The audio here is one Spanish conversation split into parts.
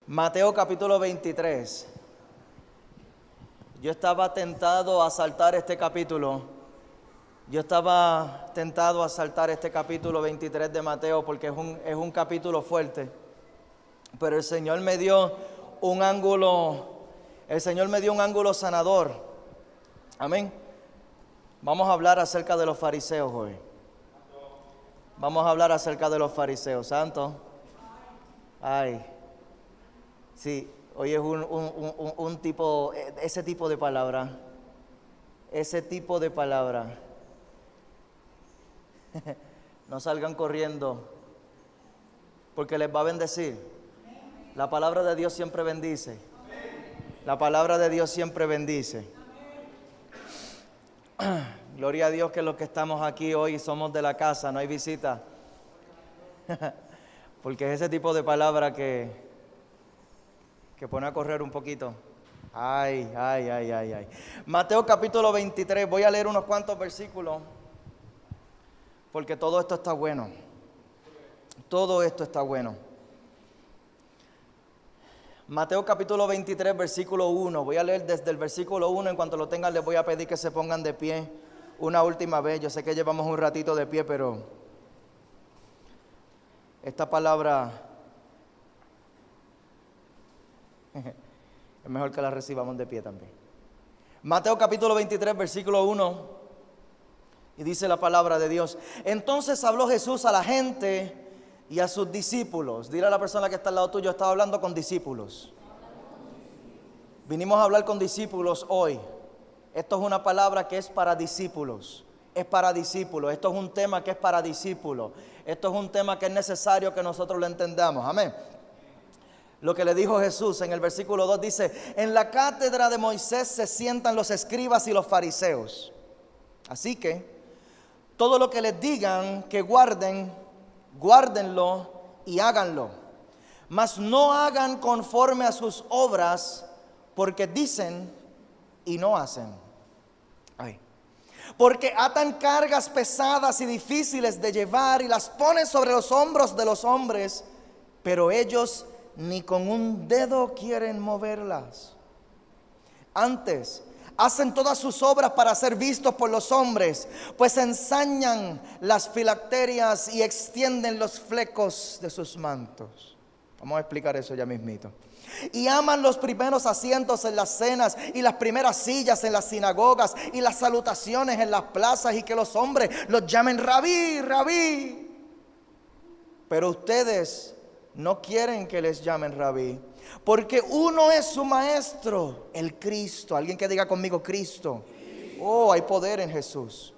Mateo capítulo 23. Yo estaba tentado a saltar este capítulo. Yo estaba tentado a saltar este capítulo 23 de Mateo porque es un capítulo fuerte. Pero el Señor me dio un ángulo sanador. Amén. Vamos a hablar acerca de los fariseos hoy. Vamos a hablar acerca de los fariseos. Santo. Ay. Sí, hoy es un tipo, ese tipo de palabra. Ese tipo de palabra. No salgan corriendo, porque les va a bendecir. La palabra de Dios siempre bendice. La palabra de Dios siempre bendice. Gloria a Dios que los que estamos aquí hoy somos de la casa, no hay visita. Porque es ese tipo de palabra que pone a correr un poquito. Ay. Mateo capítulo 23, voy a leer unos cuantos versículos, porque todo esto está bueno. Todo esto está bueno. Mateo capítulo 23, versículo 1. Voy a leer desde el versículo 1. En cuanto lo tengan, les voy a pedir que se pongan de pie una última vez. Yo sé que llevamos un ratito de pie, pero esta palabra es mejor que la recibamos de pie también. Mateo capítulo 23, versículo 1. Y dice la palabra de Dios: entonces habló Jesús a la gente y a sus discípulos. Dile a la persona que está al lado tuyo: estaba hablando con discípulos. Vinimos a hablar con discípulos hoy. Esto es una palabra que es para discípulos. Es para discípulos. Esto es un tema que es para discípulos. Esto es un tema que es necesario que nosotros lo entendamos. Amén. Lo que le dijo Jesús en el versículo 2 dice: en la cátedra de Moisés se sientan los escribas y los fariseos. Así que todo lo que les digan que guarden, guárdenlo y háganlo. Mas no hagan conforme a sus obras, porque dicen y no hacen. Ay. Porque atan cargas pesadas y difíciles de llevar y las ponen sobre los hombros de los hombres, pero ellos ni con un dedo quieren moverlas. Antes, hacen todas sus obras para ser vistos por los hombres, pues ensañan las filacterias y extienden los flecos de sus mantos. Vamos a explicar eso ya mismito. Y aman los primeros asientos en las cenas y las primeras sillas en las sinagogas y las salutaciones en las plazas, y que los hombres los llamen rabí, rabí. Pero ustedes no quieren que les llamen rabí, porque uno es su maestro, el Cristo. Alguien que diga conmigo: Cristo. Oh, hay poder en Jesús.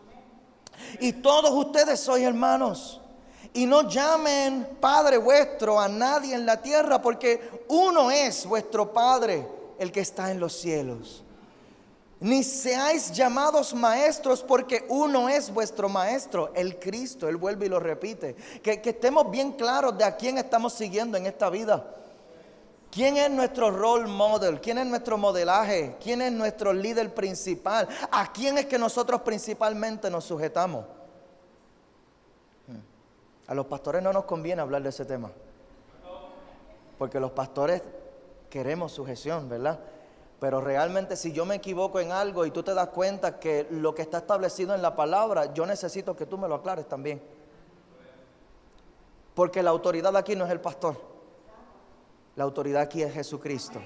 Y todos ustedes sois hermanos. Y no llamen Padre vuestro a nadie en la tierra, porque uno es vuestro Padre, el que está en los cielos. Ni seáis llamados maestros, porque uno es vuestro maestro, el Cristo. Él vuelve y lo repite. Que estemos bien claros de a quién estamos siguiendo en esta vida. ¿Quién es nuestro role model? ¿Quién es nuestro modelaje? ¿Quién es nuestro líder principal? ¿A quién es que nosotros principalmente nos sujetamos? A los pastores no nos conviene hablar de ese tema, porque los pastores queremos sujeción, ¿verdad? Pero realmente, si yo me equivoco en algo y tú te das cuenta que lo que está establecido en la palabra, yo necesito que tú me lo aclares también. Porque la autoridad aquí no es el pastor. La autoridad aquí es Jesucristo.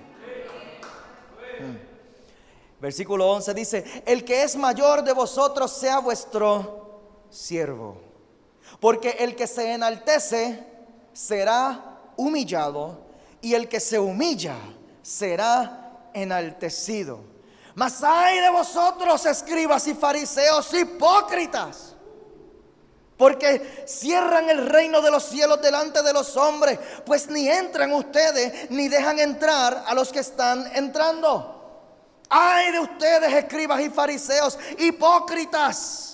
Versículo 11 dice: el que es mayor de vosotros sea vuestro siervo. Porque el que se enaltece será humillado, y el que se humilla será enaltecido. Mas ay de vosotros, escribas y fariseos hipócritas, porque cierran el reino de los cielos delante de los hombres, pues ni entran ustedes ni dejan entrar a los que están entrando. Ay de ustedes, escribas y fariseos hipócritas,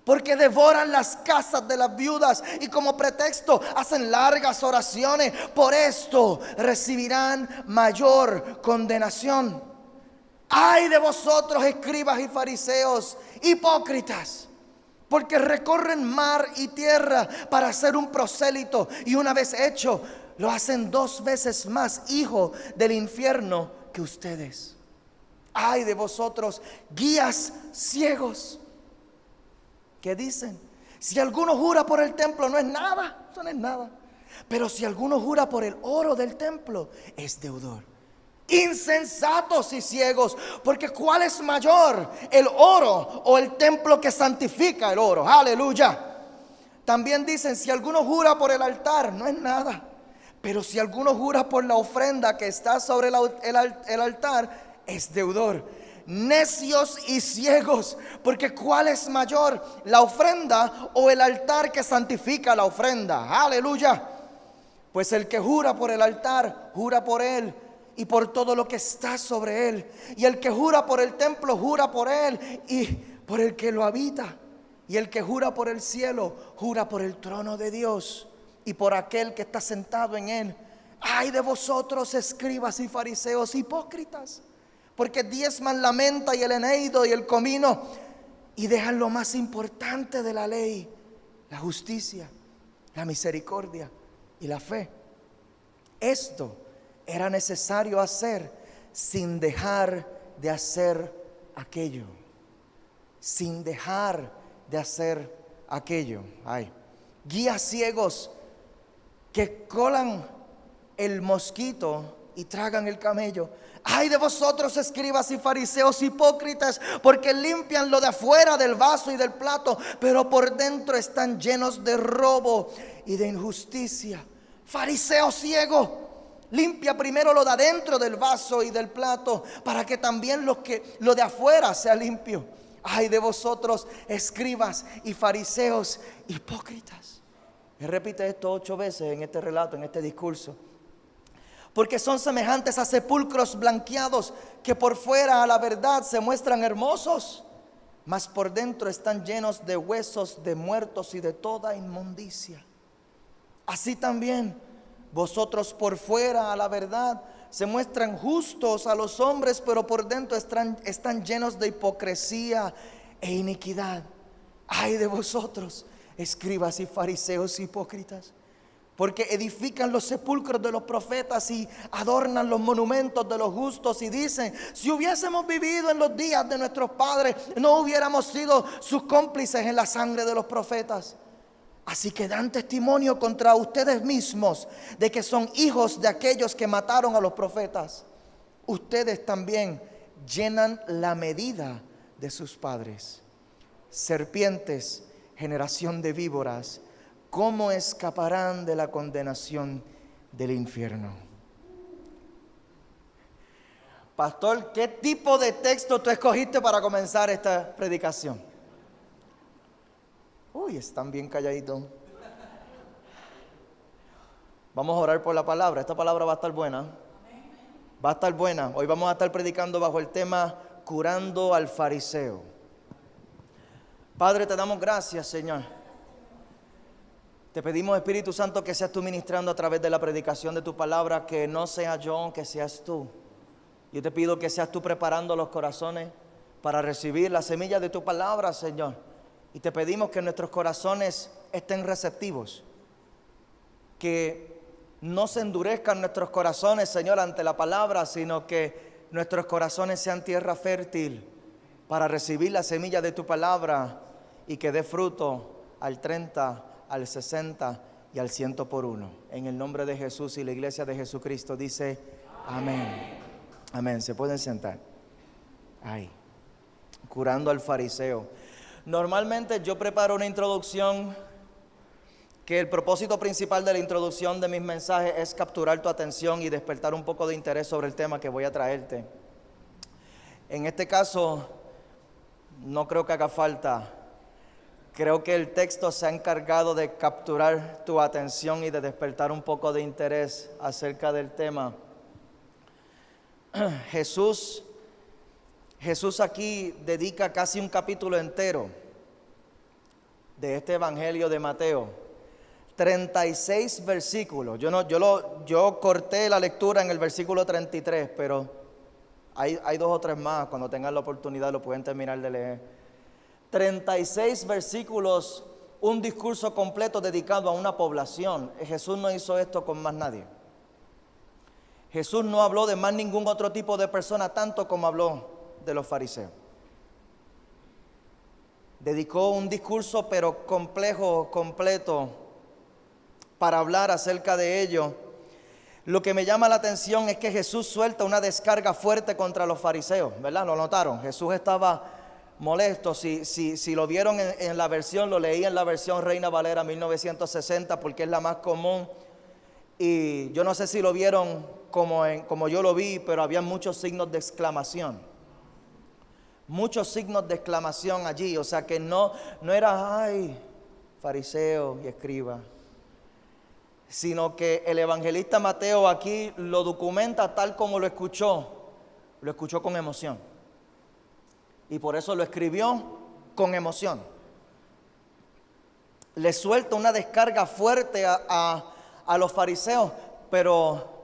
porque devoran las casas de las viudas y como pretexto hacen largas oraciones. Por esto recibirán mayor condenación. Ay de vosotros, escribas y fariseos hipócritas, porque recorren mar y tierra para hacer un prosélito, y una vez hecho, lo hacen 2 veces más hijo del infierno que ustedes. Ay de vosotros, guías ciegos, que dicen: si alguno jura por el templo, no es nada, eso no es nada. Pero si alguno jura por el oro del templo, es deudor. Insensatos y ciegos, porque ¿cuál es mayor, el oro o el templo que santifica el oro? Aleluya. También dicen: si alguno jura por el altar, no es nada. Pero si alguno jura por la ofrenda que está sobre el altar, es deudor. Necios y ciegos, porque ¿cuál es mayor, la ofrenda o el altar que santifica la ofrenda? Aleluya. Pues el que jura por el altar, jura por él y por todo lo que está sobre él. Y el que jura por el templo, jura por él y por el que lo habita. Y el que jura por el cielo, jura por el trono de Dios y por aquel que está sentado en él. Ay de vosotros, escribas y fariseos hipócritas, porque diezman la menta y el eneido y el comino, y dejan lo más importante de la ley: la justicia, la misericordia y la fe. Esto era necesario hacer sin dejar de hacer aquello. Sin dejar de hacer aquello. Ay, guías ciegos que colan el mosquito y tragan el camello. Ay de vosotros, escribas y fariseos hipócritas, porque limpian lo de afuera del vaso y del plato, pero por dentro están llenos de robo y de injusticia. Fariseo ciego, limpia primero lo de adentro del vaso y del plato, para que también lo de afuera sea limpio. Ay de vosotros, escribas y fariseos hipócritas. Me repite esto 8 veces en este relato, en este discurso. Porque son semejantes a sepulcros blanqueados, que por fuera a la verdad se muestran hermosos, mas por dentro están llenos de huesos de muertos y de toda inmundicia. Así también vosotros por fuera a la verdad se muestran justos a los hombres, pero por dentro están llenos de hipocresía e iniquidad. Ay de vosotros, escribas y fariseos hipócritas, porque edifican los sepulcros de los profetas y adornan los monumentos de los justos, y dicen: si hubiésemos vivido en los días de nuestros padres, no hubiéramos sido sus cómplices en la sangre de los profetas. Así que dan testimonio contra ustedes mismos de que son hijos de aquellos que mataron a los profetas. Ustedes también llenan la medida de sus padres. Serpientes, generación de víboras, ¿cómo escaparán de la condenación del infierno? Pastor, ¿qué tipo de texto tú escogiste para comenzar esta predicación? Uy, están bien calladitos. Vamos a orar por la palabra. Esta palabra va a estar buena. Va a estar buena. Hoy vamos a estar predicando bajo el tema curando al fariseo. Padre, te damos gracias, Señor. Te pedimos, Espíritu Santo, que seas tú ministrando a través de la predicación de tu palabra, que no sea yo, que seas tú. Yo te pido que seas tú preparando los corazones para recibir la semilla de tu palabra, Señor. Y te pedimos que nuestros corazones estén receptivos, que no se endurezcan nuestros corazones, Señor, ante la palabra, sino que nuestros corazones sean tierra fértil para recibir la semilla de tu palabra y que dé fruto al 30, al 60 y al 100 por uno. En el nombre de Jesús, y la iglesia de Jesucristo dice amén. Amén. Se pueden sentar. Ay, curando al fariseo. Normalmente yo preparo una introducción que el propósito principal de la introducción de mis mensajes es capturar tu atención y despertar un poco de interés sobre el tema que voy a traerte. En este caso, no creo que haga falta. Creo que el texto se ha encargado de capturar tu atención y de despertar un poco de interés acerca del tema. Jesús aquí dedica casi un capítulo entero de este evangelio de Mateo, 36 versículos. Yo corté la lectura en el versículo 33, pero hay 2 o 3 más. Cuando tengan la oportunidad lo pueden terminar de leer. 36 versículos, un discurso completo dedicado a una población. Jesús no hizo esto con más nadie. Jesús no habló de más ningún otro tipo de persona tanto como habló de los fariseos. Dedicó un discurso pero complejo, completo, para hablar acerca de ello. Lo que me llama la atención es que Jesús suelta una descarga fuerte contra los fariseos, ¿verdad? ¿Lo notaron? Jesús estaba molesto. Si lo vieron en la versión, lo leí en la versión Reina Valera 1960 porque es la más común. Y yo no sé si lo vieron como yo lo vi, pero había muchos signos de exclamación. Muchos signos de exclamación allí. O sea que no era, ay, fariseo y escriba, sino que el evangelista Mateo aquí lo documenta tal como lo escuchó con emoción. Y por eso lo escribió con emoción. Le suelta una descarga fuerte a los fariseos, pero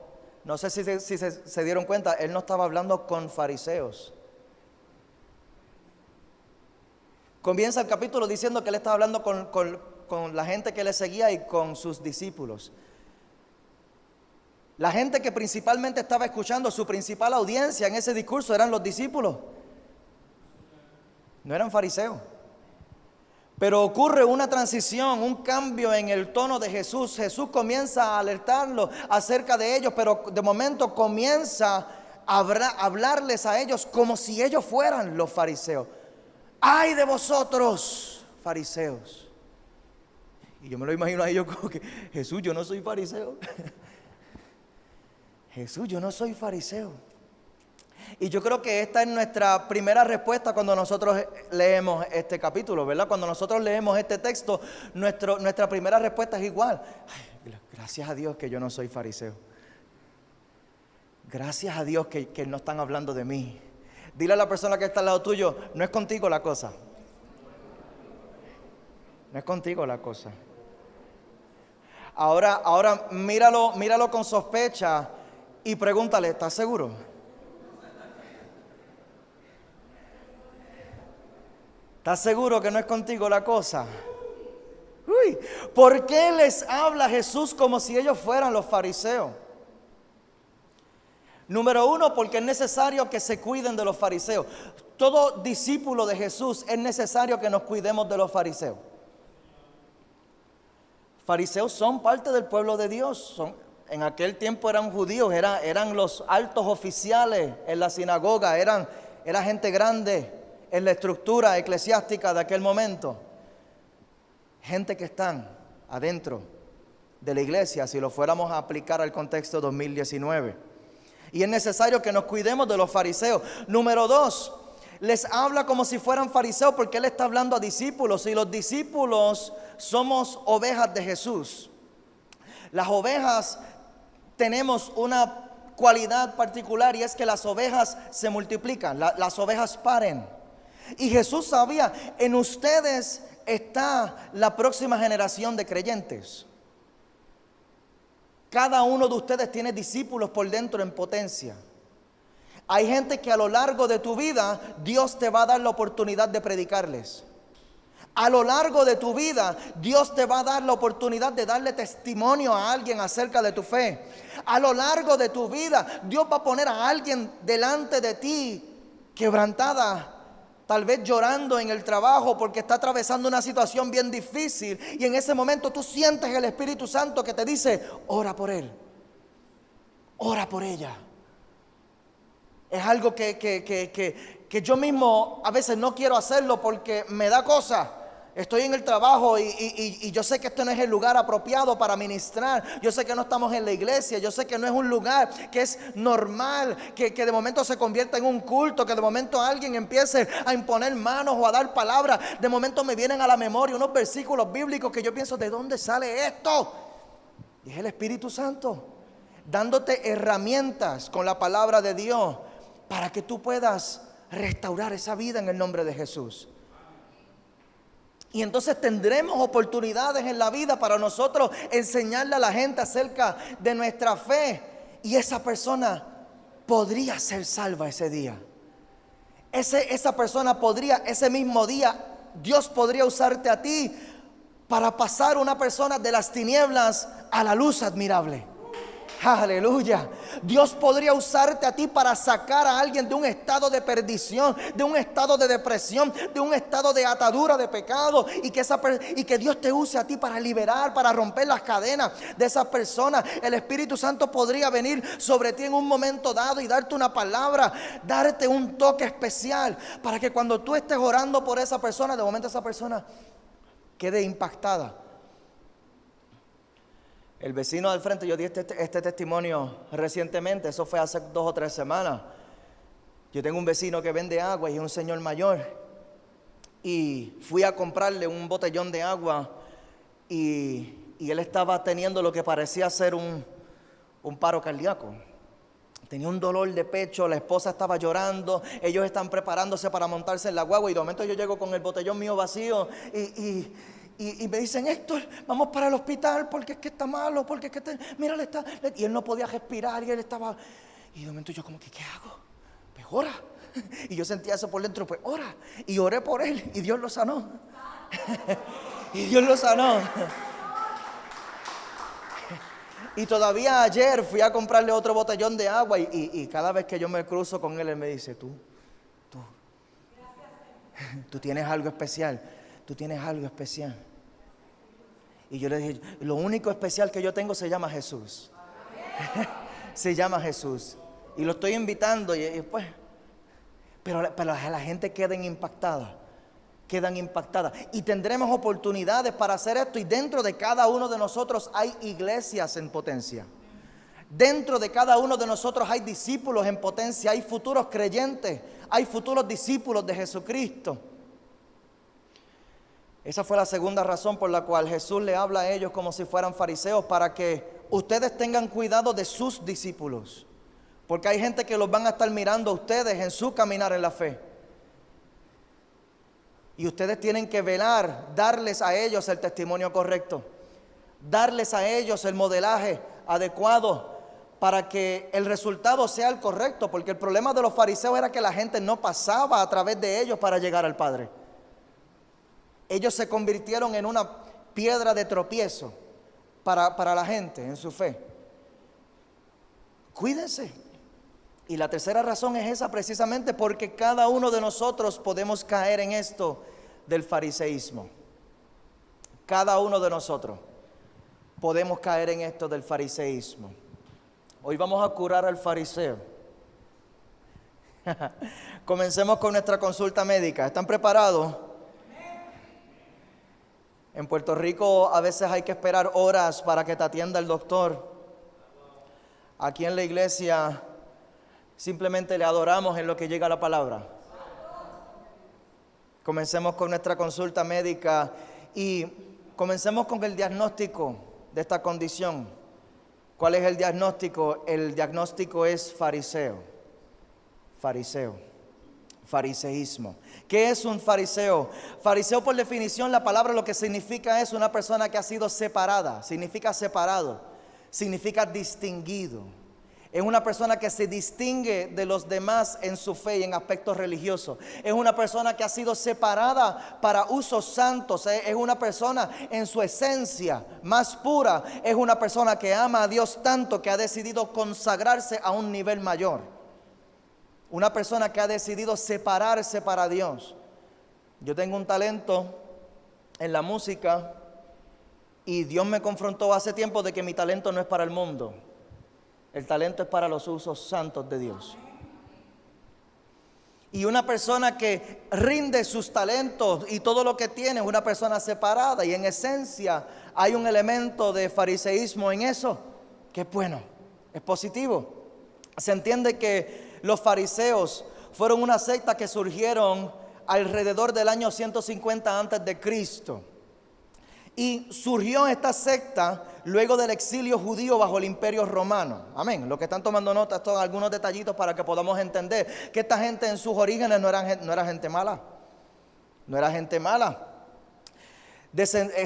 no sé si se dieron cuenta, él no estaba hablando con fariseos. Comienza el capítulo diciendo que él estaba hablando con la gente que le seguía y con sus discípulos. La gente que principalmente estaba escuchando, su principal audiencia en ese discurso eran los discípulos. No eran fariseos. Pero ocurre una transición, un cambio en el tono de Jesús. Jesús comienza a alertarlos acerca de ellos, pero de momento comienza a hablarles a ellos como si ellos fueran los fariseos. ¡Ay de vosotros, fariseos! Y yo me lo imagino a ellos como que, Jesús, yo no soy fariseo. Jesús, yo no soy fariseo. Y yo creo que esta es nuestra primera respuesta cuando nosotros leemos este capítulo, ¿verdad? Cuando nosotros leemos este texto, nuestra primera respuesta es igual. Ay, gracias a Dios que yo no soy fariseo. Gracias a Dios que no están hablando de mí. Dile a la persona que está al lado tuyo, no es contigo la cosa. No es contigo la cosa. Ahora míralo con sospecha y pregúntale, ¿estás seguro? ¿Estás seguro que no es contigo la cosa? Uy, ¿por qué les habla Jesús como si ellos fueran los fariseos? Número uno, porque es necesario que se cuiden de los fariseos. Todo discípulo de Jesús es necesario que nos cuidemos de los fariseos. Fariseos son parte del pueblo de Dios. En aquel tiempo eran judíos, eran los altos oficiales en la sinagoga, era gente grande en la estructura eclesiástica de aquel momento. Gente que están adentro de la iglesia, si lo fuéramos a aplicar al contexto 2019. Y es necesario que nos cuidemos de los fariseos. Número dos, les habla como si fueran fariseos porque él está hablando a discípulos. Y los discípulos somos ovejas de Jesús. Las ovejas tenemos una cualidad particular y es que las ovejas se multiplican, las ovejas paren. Y Jesús sabía, en ustedes está la próxima generación de creyentes. Cada uno de ustedes tiene discípulos por dentro en potencia. Hay gente que a lo largo de tu vida Dios te va a dar la oportunidad de predicarles. A lo largo de tu vida Dios te va a dar la oportunidad de darle testimonio a alguien acerca de tu fe. A lo largo de tu vida Dios va a poner a alguien delante de ti quebrantada, tal vez llorando en el trabajo porque está atravesando una situación bien difícil. Y en ese momento tú sientes el Espíritu Santo que te dice, ora por él, ora por ella. Es algo que yo mismo a veces no quiero hacerlo porque me da cosa. Estoy en el trabajo y yo sé que este no es el lugar apropiado para ministrar. Yo sé que no estamos en la iglesia. Yo sé que no es un lugar que es normal, que de momento se convierta en un culto, que de momento alguien empiece a imponer manos o a dar palabras. De momento me vienen a la memoria unos versículos bíblicos que yo pienso, ¿de dónde sale esto? Y es el Espíritu Santo dándote herramientas con la palabra de Dios para que tú puedas restaurar esa vida en el nombre de Jesús. Y entonces tendremos oportunidades en la vida para nosotros enseñarle a la gente acerca de nuestra fe. Y esa persona podría ser salva ese día. Esa persona podría, ese mismo día, Dios podría usarte a ti para pasar una persona de las tinieblas a la luz admirable. Aleluya. Dios podría usarte a ti para sacar a alguien de un estado de perdición, de un estado de depresión, de un estado de atadura de pecado, y que Dios te use a ti para liberar, para romper las cadenas de esas personas. El Espíritu Santo podría venir sobre ti en un momento dado y darte una palabra, darte un toque especial, para que cuando tú estés orando por esa persona, de momento esa persona quede impactada. El vecino del frente, yo di este testimonio recientemente, eso fue hace 2 o 3 semanas. Yo tengo un vecino que vende agua y es un señor mayor. Y fui a comprarle un botellón de agua y él estaba teniendo lo que parecía ser un paro cardíaco. Tenía un dolor de pecho, la esposa estaba llorando, ellos están preparándose para montarse en la guagua y de momento yo llego con el botellón mío vacío y me dicen: Héctor, vamos para el hospital porque es que está malo, porque es que mira, y él no podía respirar y él estaba, y de momento yo como que, ¿qué hago? Pues ora. Y yo sentía eso por dentro, pues ora. Y oré por él y Dios lo sanó. Y Dios lo sanó. Y todavía ayer fui a comprarle otro botellón de agua y cada vez que yo me cruzo con él me dice: tú tienes algo especial, tú tienes algo especial. Y yo le dije: lo único especial que yo tengo se llama Jesús. Se llama Jesús. Y lo estoy invitando y pues, pero la gente queda impactada. Quedan impactadas y tendremos oportunidades para hacer esto, y dentro de cada uno de nosotros hay iglesias en potencia, dentro de cada uno de nosotros hay discípulos en potencia, hay futuros creyentes, hay futuros discípulos de Jesucristo. Esa fue la segunda razón por la cual Jesús le habla a ellos como si fueran fariseos, para que ustedes tengan cuidado de sus discípulos, porque hay gente que los van a estar mirando a ustedes en su caminar en la fe. Y ustedes tienen que velar, darles a ellos el testimonio correcto, darles a ellos el modelaje adecuado para que el resultado sea el correcto, porque el problema de los fariseos era que la gente no pasaba a través de ellos para llegar al Padre. Ellos se convirtieron en una piedra de tropiezo para la gente en su fe. Cuídense. Y la tercera razón es esa, precisamente porque cada uno de nosotros podemos caer en esto del fariseísmo. Cada uno de nosotros podemos caer en esto del fariseísmo. Hoy vamos a curar al fariseo. Comencemos con nuestra consulta médica. ¿Están preparados? En Puerto Rico a veces hay que esperar horas para que te atienda el doctor. Aquí en la iglesia simplemente le adoramos en lo que llega la palabra. Comencemos con nuestra consulta médica y comencemos con el diagnóstico de esta condición. ¿Cuál es el diagnóstico? El diagnóstico es fariseo. Fariseísmo. ¿Qué es un fariseo? Fariseo, por definición, la palabra lo que significa es una persona que ha sido separada. Significa separado, significa distinguido. Es una persona que se distingue de los demás en su fe y en aspectos religiosos. Es una persona que ha sido separada para usos santos. Es una persona en su esencia más pura. Es una persona que ama a Dios tanto que ha decidido consagrarse a un nivel mayor. Una persona que ha decidido separarse para Dios. Yo tengo un talento en la música y Dios me confrontó hace tiempo de que mi talento no es para el mundo. El talento es para los usos santos de Dios. Y una persona que rinde sus talentos y todo lo que tiene es una persona separada. Y en esencia hay un elemento de fariseísmo en eso, que es bueno, es positivo. Se entiende que los fariseos fueron una secta que surgieron alrededor del año 150 antes de Cristo. Y surgió esta secta luego del exilio judío bajo el imperio romano. Amén. Los que están tomando nota, estos son algunos detallitos para que podamos entender que esta gente en sus orígenes no era gente mala. No era gente mala.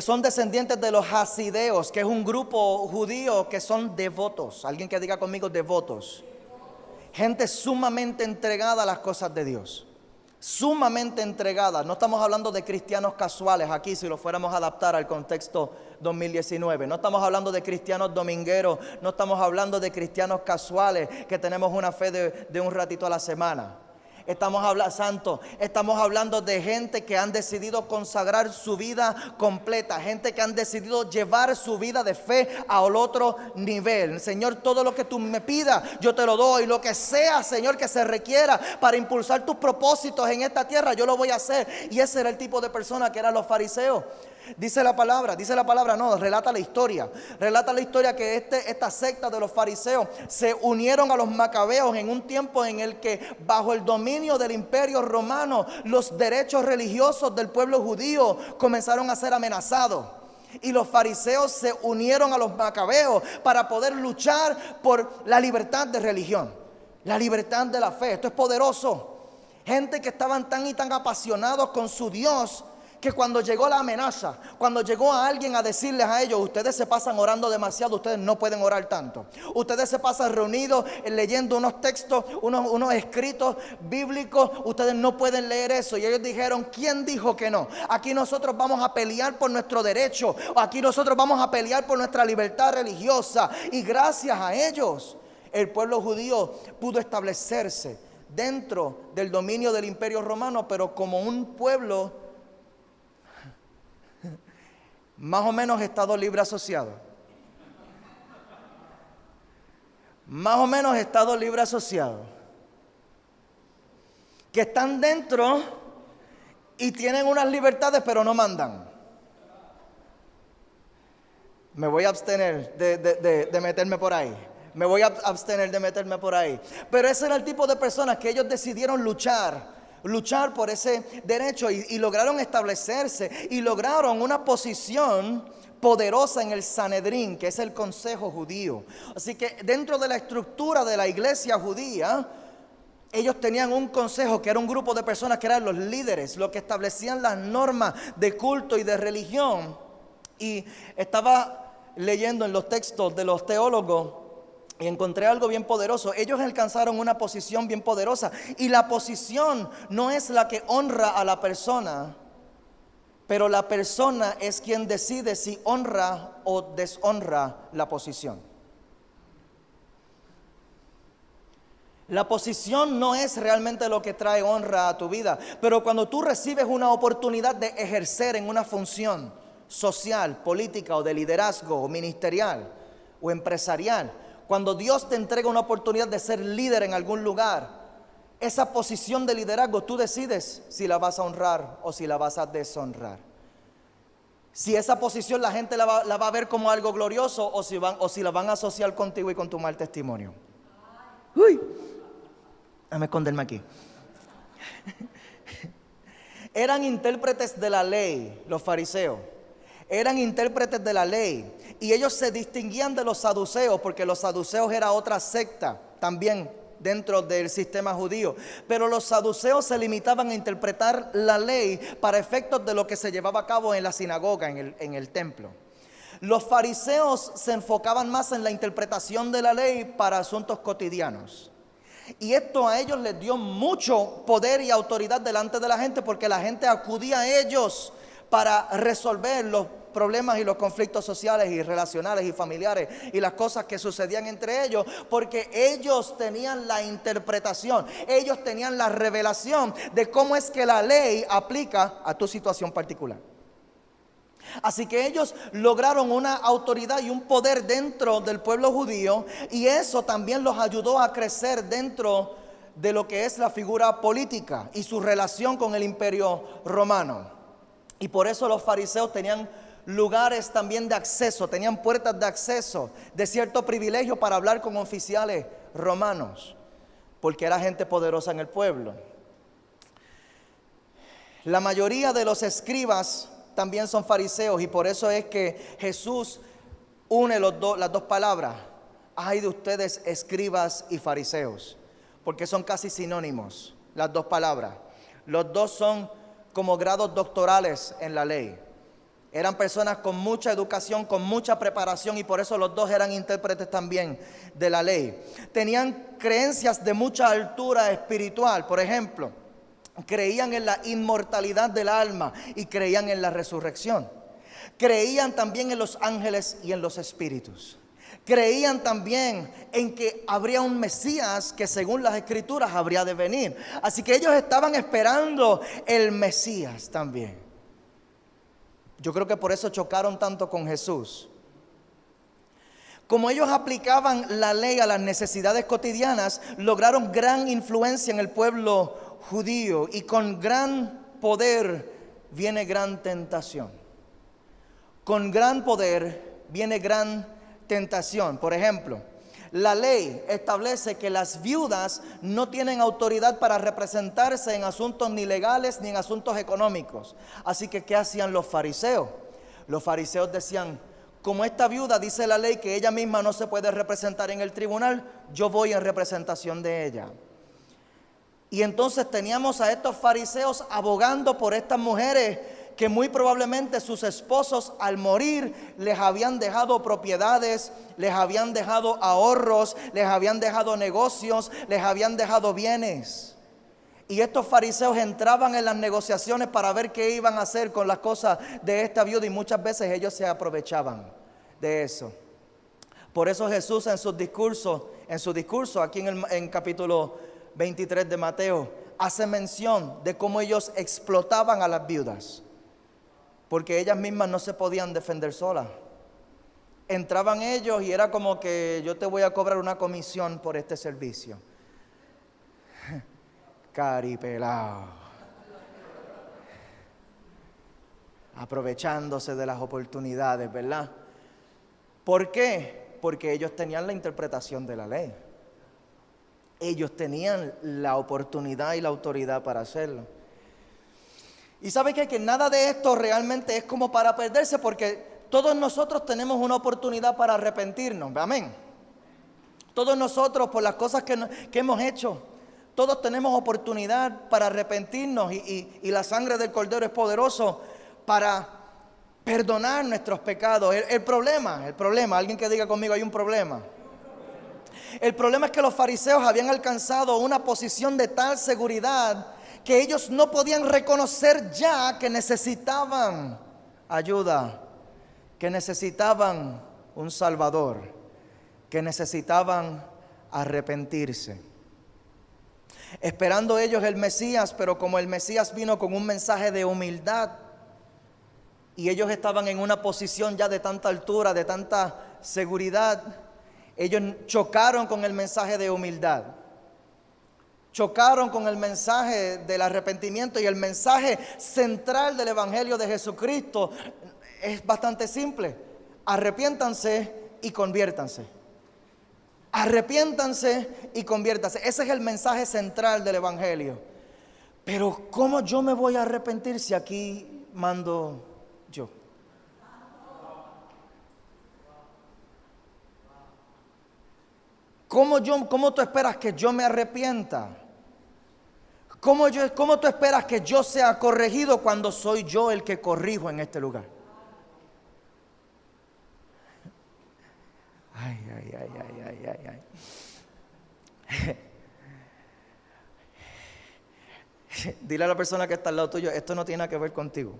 Son descendientes de los hasideos, que es un grupo judío que son devotos. Alguien que diga conmigo, devotos. Gente sumamente entregada a las cosas de Dios. sumamente entregadas. No estamos hablando de cristianos casuales aquí, si lo fuéramos a adaptar al contexto 2019. No estamos hablando de cristianos domingueros, no estamos hablando de cristianos casuales que tenemos una fe de un ratito a la semana. Estamos hablando de gente que han decidido consagrar su vida completa, gente que han decidido llevar su vida de fe al otro nivel. Señor, todo lo que tú me pidas, yo te lo doy. Lo que sea, Señor, que se requiera para impulsar tus propósitos en esta tierra, yo lo voy a hacer. Y ese era el tipo de persona que eran los fariseos. Dice la palabra, no, relata la historia que esta secta de los fariseos se unieron a los macabeos en un tiempo en el que bajo el dominio del imperio romano los derechos religiosos del pueblo judío comenzaron a ser amenazados. Y los fariseos se unieron a los macabeos para poder luchar por la libertad de religión, la libertad de la fe. Esto es poderoso. Gente que estaban tan y tan apasionados con su Dios, que cuando llegó la amenaza, cuando llegó a alguien a decirles a ellos: ustedes se pasan orando demasiado, ustedes no pueden orar tanto, ustedes se pasan reunidos leyendo unos textos, unos escritos bíblicos, ustedes no pueden leer eso. Y ellos dijeron: ¿quién dijo que no? Aquí nosotros vamos a pelear por nuestro derecho, aquí nosotros vamos a pelear por nuestra libertad religiosa. Y gracias a ellos el pueblo judío pudo establecerse dentro del dominio del imperio romano, pero como un pueblo más o menos Estado Libre Asociado. Más o menos Estado Libre Asociado. Que están dentro y tienen unas libertades, pero no mandan. Me voy a abstener de meterme por ahí. Me voy a abstener de meterme por ahí. Pero ese era el tipo de personas que ellos decidieron luchar por ese derecho y lograron establecerse y lograron una posición poderosa en el Sanedrín, que es el consejo judío. Así que dentro de la estructura de la iglesia judía, ellos tenían un consejo que era un grupo de personas que eran los líderes, los que establecían las normas de culto y de religión. Y estaba leyendo en los textos de los teólogos y encontré algo bien poderoso. Ellos alcanzaron una posición bien poderosa. Y la posición no es la que honra a la persona, pero la persona es quien decide si honra o deshonra la posición. La posición no es realmente lo que trae honra a tu vida, pero cuando tú recibes una oportunidad de ejercer en una función social, política o de liderazgo o ministerial o empresarial, cuando Dios te entrega una oportunidad de ser líder en algún lugar, esa posición de liderazgo tú decides si la vas a honrar o si la vas a deshonrar. Si esa posición la gente la va a ver como algo glorioso o si la van a asociar contigo y con tu mal testimonio. Uy, déjame esconderme aquí. Eran intérpretes de la ley, los fariseos. Eran intérpretes de la ley y ellos se distinguían de los saduceos, porque los saduceos era otra secta también dentro del sistema judío, pero los saduceos se limitaban a interpretar la ley para efectos de lo que se llevaba a cabo en la sinagoga, en el templo. Los fariseos se enfocaban más en la interpretación de la ley para asuntos cotidianos. Y esto a ellos les dio mucho poder y autoridad delante de la gente, porque la gente acudía a ellos para resolver los problemas y los conflictos sociales y relacionales y familiares y las cosas que sucedían entre ellos, porque ellos tenían la interpretación, ellos tenían la revelación de cómo es que la ley aplica a tu situación particular. Así que ellos lograron una autoridad y un poder dentro del pueblo judío, y eso también los ayudó a crecer dentro de lo que es la figura política y su relación con el imperio romano. Y por eso los fariseos tenían lugares también de acceso, tenían puertas de acceso, de cierto privilegio para hablar con oficiales romanos, porque era gente poderosa en el pueblo. La mayoría de los escribas también son fariseos, y por eso es que Jesús une las dos palabras. Ay de ustedes, escribas y fariseos, porque son casi sinónimos las dos palabras. Los dos son como grados doctorales en la ley. Eran personas con mucha educación, con mucha preparación, y por eso los dos eran intérpretes también de la ley. Tenían creencias de mucha altura espiritual. Por ejemplo, creían en la inmortalidad del alma y creían en la resurrección. Creían también en los ángeles y en los espíritus. Creían también en que habría un Mesías que según las Escrituras habría de venir. Así que ellos estaban esperando el Mesías también. Yo creo que por eso chocaron tanto con Jesús. Como ellos aplicaban la ley a las necesidades cotidianas, lograron gran influencia en el pueblo judío, y con gran poder viene gran tentación. Con gran poder viene gran tentación. Por ejemplo, la ley establece que las viudas no tienen autoridad para representarse en asuntos ni legales ni en asuntos económicos. Así que, ¿qué hacían los fariseos? Los fariseos decían: como esta viuda dice la ley que ella misma no se puede representar en el tribunal, yo voy en representación de ella. Y entonces teníamos a estos fariseos abogando por estas mujeres que muy probablemente sus esposos al morir les habían dejado propiedades, les habían dejado ahorros, les habían dejado negocios, les habían dejado bienes. Y estos fariseos entraban en las negociaciones para ver qué iban a hacer con las cosas de esta viuda, y muchas veces ellos se aprovechaban de eso. Por eso Jesús en su discurso aquí en capítulo 23 de Mateo, hace mención de cómo ellos explotaban a las viudas, porque ellas mismas no se podían defender solas. Entraban ellos y era como que: yo te voy a cobrar una comisión por este servicio. Caripelao. Aprovechándose de las oportunidades, ¿verdad? ¿Por qué? Porque ellos tenían la interpretación de la ley. Ellos tenían la oportunidad y la autoridad para hacerlo. Y ¿sabe qué? Que nada de esto realmente es como para perderse, porque todos nosotros tenemos una oportunidad para arrepentirnos. Amén. Todos nosotros, por las cosas que hemos hecho, todos tenemos oportunidad para arrepentirnos, y la sangre del Cordero es poderoso para perdonar nuestros pecados. El problema, alguien que diga conmigo: hay un problema. El problema es que los fariseos habían alcanzado una posición de tal seguridad que ellos no podían reconocer ya que necesitaban ayuda, que necesitaban un Salvador, que necesitaban arrepentirse. Esperando ellos el Mesías, pero como el Mesías vino con un mensaje de humildad, y ellos estaban en una posición ya de tanta altura, de tanta seguridad, ellos chocaron con el mensaje de humildad. Chocaron con el mensaje del arrepentimiento, y el mensaje central del Evangelio de Jesucristo es bastante simple: arrepiéntanse y conviértanse. Arrepiéntanse y conviértanse. Ese es el mensaje central del Evangelio. Pero ¿cómo yo me voy a arrepentir si aquí mando yo? ¿Cómo tú esperas que yo me arrepienta? ¿Cómo tú esperas que yo sea corregido cuando soy yo el que corrijo en este lugar? Ay. Dile a la persona que está al lado tuyo: esto no tiene nada que ver contigo.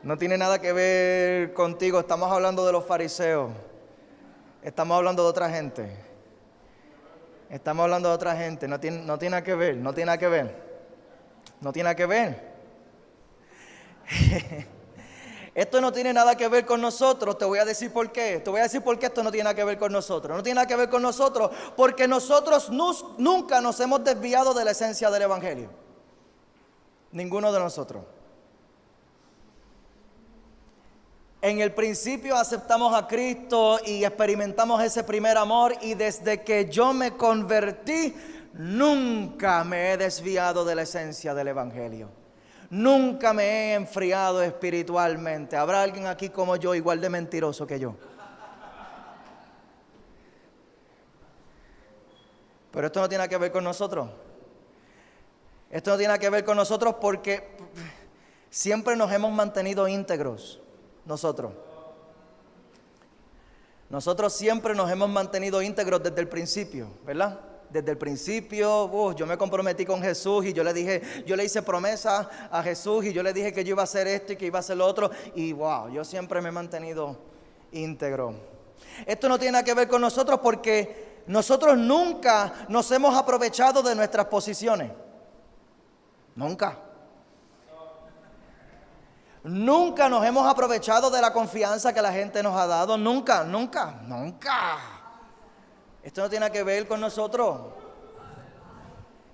No tiene nada que ver contigo. Estamos hablando de los fariseos. Estamos hablando de otra gente. Estamos hablando de otra gente. No tiene nada que ver. No tiene nada que ver. No tiene nada que ver. Esto no tiene nada que ver con nosotros. Te voy a decir por qué. Te voy a decir por qué esto no tiene nada que ver con nosotros. No tiene nada que ver con nosotros porque nosotros nunca nos hemos desviado de la esencia del Evangelio. Ninguno de nosotros. En el principio aceptamos a Cristo y experimentamos ese primer amor, y desde que yo me convertí nunca me he desviado de la esencia del Evangelio. Nunca me he enfriado espiritualmente. ¿Habrá alguien aquí como yo, igual de mentiroso que yo? Pero esto no tiene que ver con nosotros. Esto no tiene que ver con nosotros porque siempre nos hemos mantenido íntegros. Nosotros siempre nos hemos mantenido íntegros desde el principio, ¿verdad? desde el principio, yo me comprometí con Jesús y yo le hice promesa a Jesús y yo le dije que yo iba a hacer esto y que iba a hacer lo otro. Y yo siempre me he mantenido íntegro. Esto no tiene nada que ver con nosotros porque nosotros nunca nos hemos aprovechado de nuestras posiciones. Nunca. Nunca nos hemos aprovechado de la confianza que la gente nos ha dado. Nunca. Esto no tiene que ver con nosotros.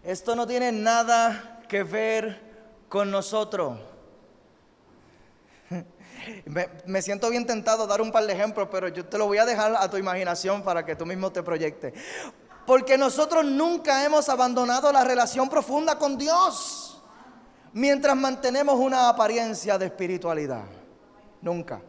Esto no tiene nada que ver con nosotros. Me siento bien tentado a dar un par de ejemplos, pero yo te lo voy a dejar a tu imaginación para que tú mismo te proyectes. Porque nosotros nunca hemos abandonado la relación profunda con Dios mientras mantenemos una apariencia de espiritualidad. Nunca.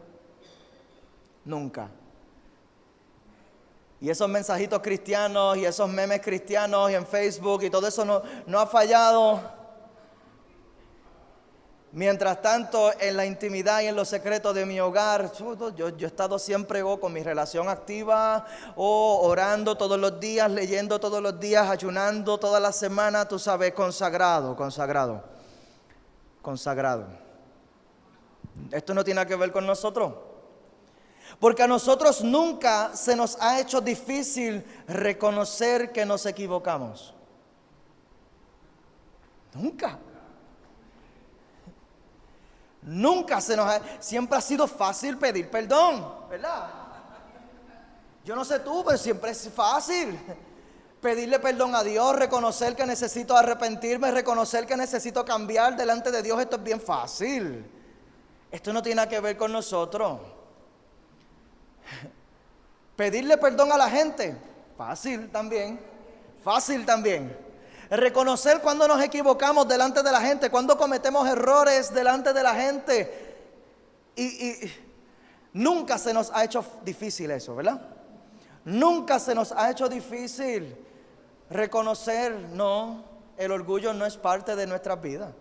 Y esos mensajitos cristianos y esos memes cristianos y en Facebook y todo eso no ha fallado. Mientras tanto, en la intimidad y en los secretos de mi hogar, yo he estado siempre con mi relación activa, orando todos los días, leyendo todos los días, ayunando toda la semana, tú sabes, consagrado. Esto no tiene nada que ver con nosotros. Porque a nosotros nunca se nos ha hecho difícil reconocer que nos equivocamos. Nunca siempre ha sido fácil pedir perdón, ¿verdad? Yo no sé tú, pero siempre es fácil pedirle perdón a Dios, reconocer que necesito arrepentirme, reconocer que necesito cambiar delante de Dios. Esto es bien fácil. Esto no tiene nada que ver con nosotros. Pedirle perdón a la gente, fácil también. Reconocer cuando nos equivocamos delante de la gente, cuando cometemos errores delante de la gente. Y nunca se nos ha hecho difícil eso, ¿verdad? Nunca se nos ha hecho difícil reconocer, no, el orgullo no es parte de nuestras vidas.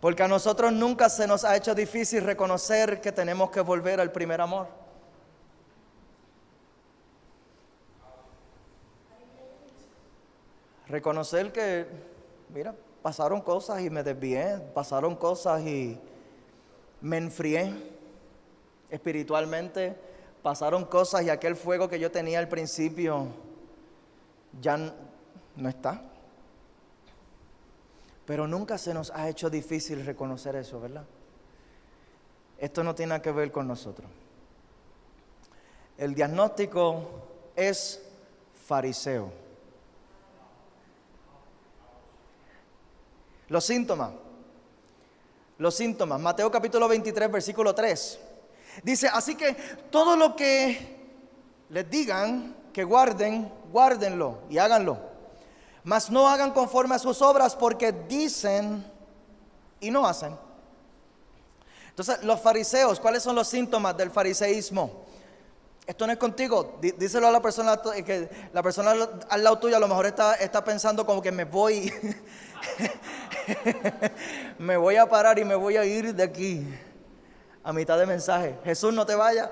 Porque a nosotros nunca se nos ha hecho difícil reconocer que tenemos que volver al primer amor. Reconocer que, mira, pasaron cosas y me desvié, pasaron cosas y me enfrié espiritualmente, pasaron cosas y aquel fuego que yo tenía al principio ya no está. Pero nunca se nos ha hecho difícil reconocer eso, ¿verdad? Esto no tiene nada que ver con nosotros. El diagnóstico es fariseo. Los síntomas, Mateo capítulo 23, versículo 3. Dice, así que todo lo que les digan que guarden, guárdenlo y háganlo. Mas no hagan conforme a sus obras porque dicen y no hacen. Entonces, los fariseos, ¿cuáles son los síntomas del fariseísmo? Esto no es contigo, díselo a la persona, que la persona al lado tuyo a lo mejor está pensando como que me voy a parar y me voy a ir de aquí a mitad de mensaje. Jesús, no te vayas.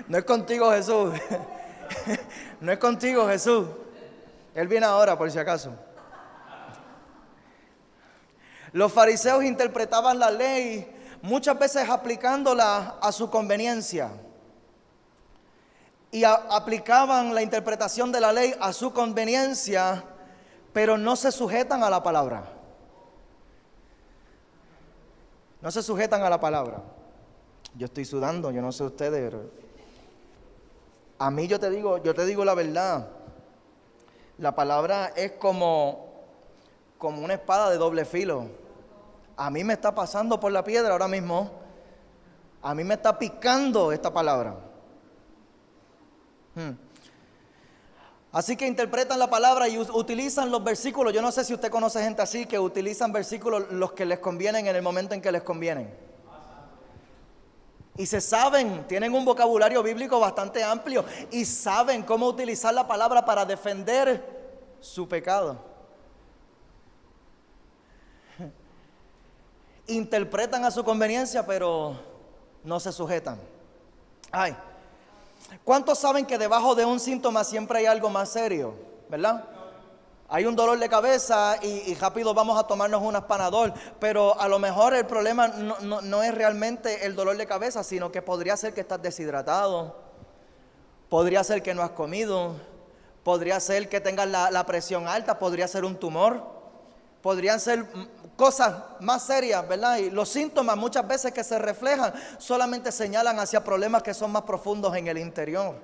No es contigo, Jesús. No es contigo, Jesús. Él viene ahora, por si acaso. Los fariseos interpretaban la ley muchas veces aplicándola a su conveniencia. Y aplicaban la interpretación de la ley a su conveniencia, pero no se sujetan a la palabra. No se sujetan a la palabra. Yo estoy sudando, yo no sé ustedes, pero a mí yo te digo la verdad. La palabra es como una espada de doble filo. A mí me está pasando por la piedra ahora mismo. A mí me está picando esta palabra. Así que interpretan la palabra y utilizan los versículos. Yo no sé si usted conoce gente así que utilizan versículos los que les convienen en el momento en que les convienen. Y tienen un vocabulario bíblico bastante amplio y saben cómo utilizar la palabra para defender su pecado. Interpretan a su conveniencia, pero no se sujetan. Ay, ¿cuántos saben que debajo de un síntoma siempre hay algo más serio? ¿Verdad? Hay un dolor de cabeza y rápido vamos a tomarnos unas Panadol, pero a lo mejor el problema no es realmente el dolor de cabeza, sino que podría ser que estás deshidratado, podría ser que no has comido, podría ser que tengas la presión alta, podría ser un tumor, podrían ser cosas más serias, ¿verdad? Y los síntomas muchas veces que se reflejan solamente señalan hacia problemas que son más profundos en el interior.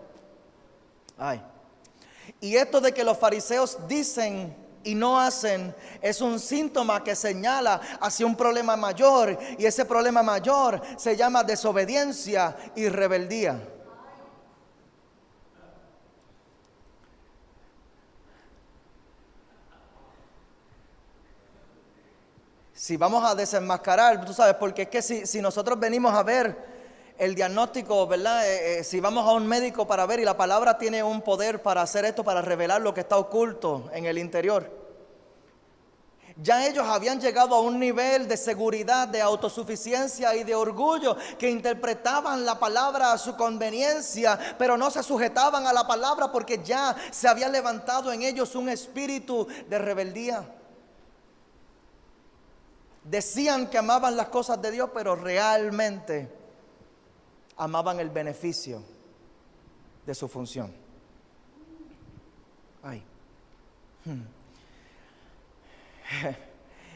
Ay. Y esto de que los fariseos dicen y no hacen es un síntoma que señala hacia un problema mayor, y ese problema mayor se llama desobediencia y rebeldía. Si vamos a desenmascarar, tú sabes, porque es que si nosotros venimos a ver el diagnóstico, ¿verdad? Si vamos a un médico para ver, y la palabra tiene un poder para hacer esto, para revelar lo que está oculto en el interior. Ya ellos habían llegado a un nivel de seguridad, de autosuficiencia y de orgullo, que interpretaban la palabra a su conveniencia, pero no se sujetaban a la palabra porque ya se había levantado en ellos un espíritu de rebeldía. Decían que amaban las cosas de Dios, pero realmente amaban el beneficio de su función. Ay.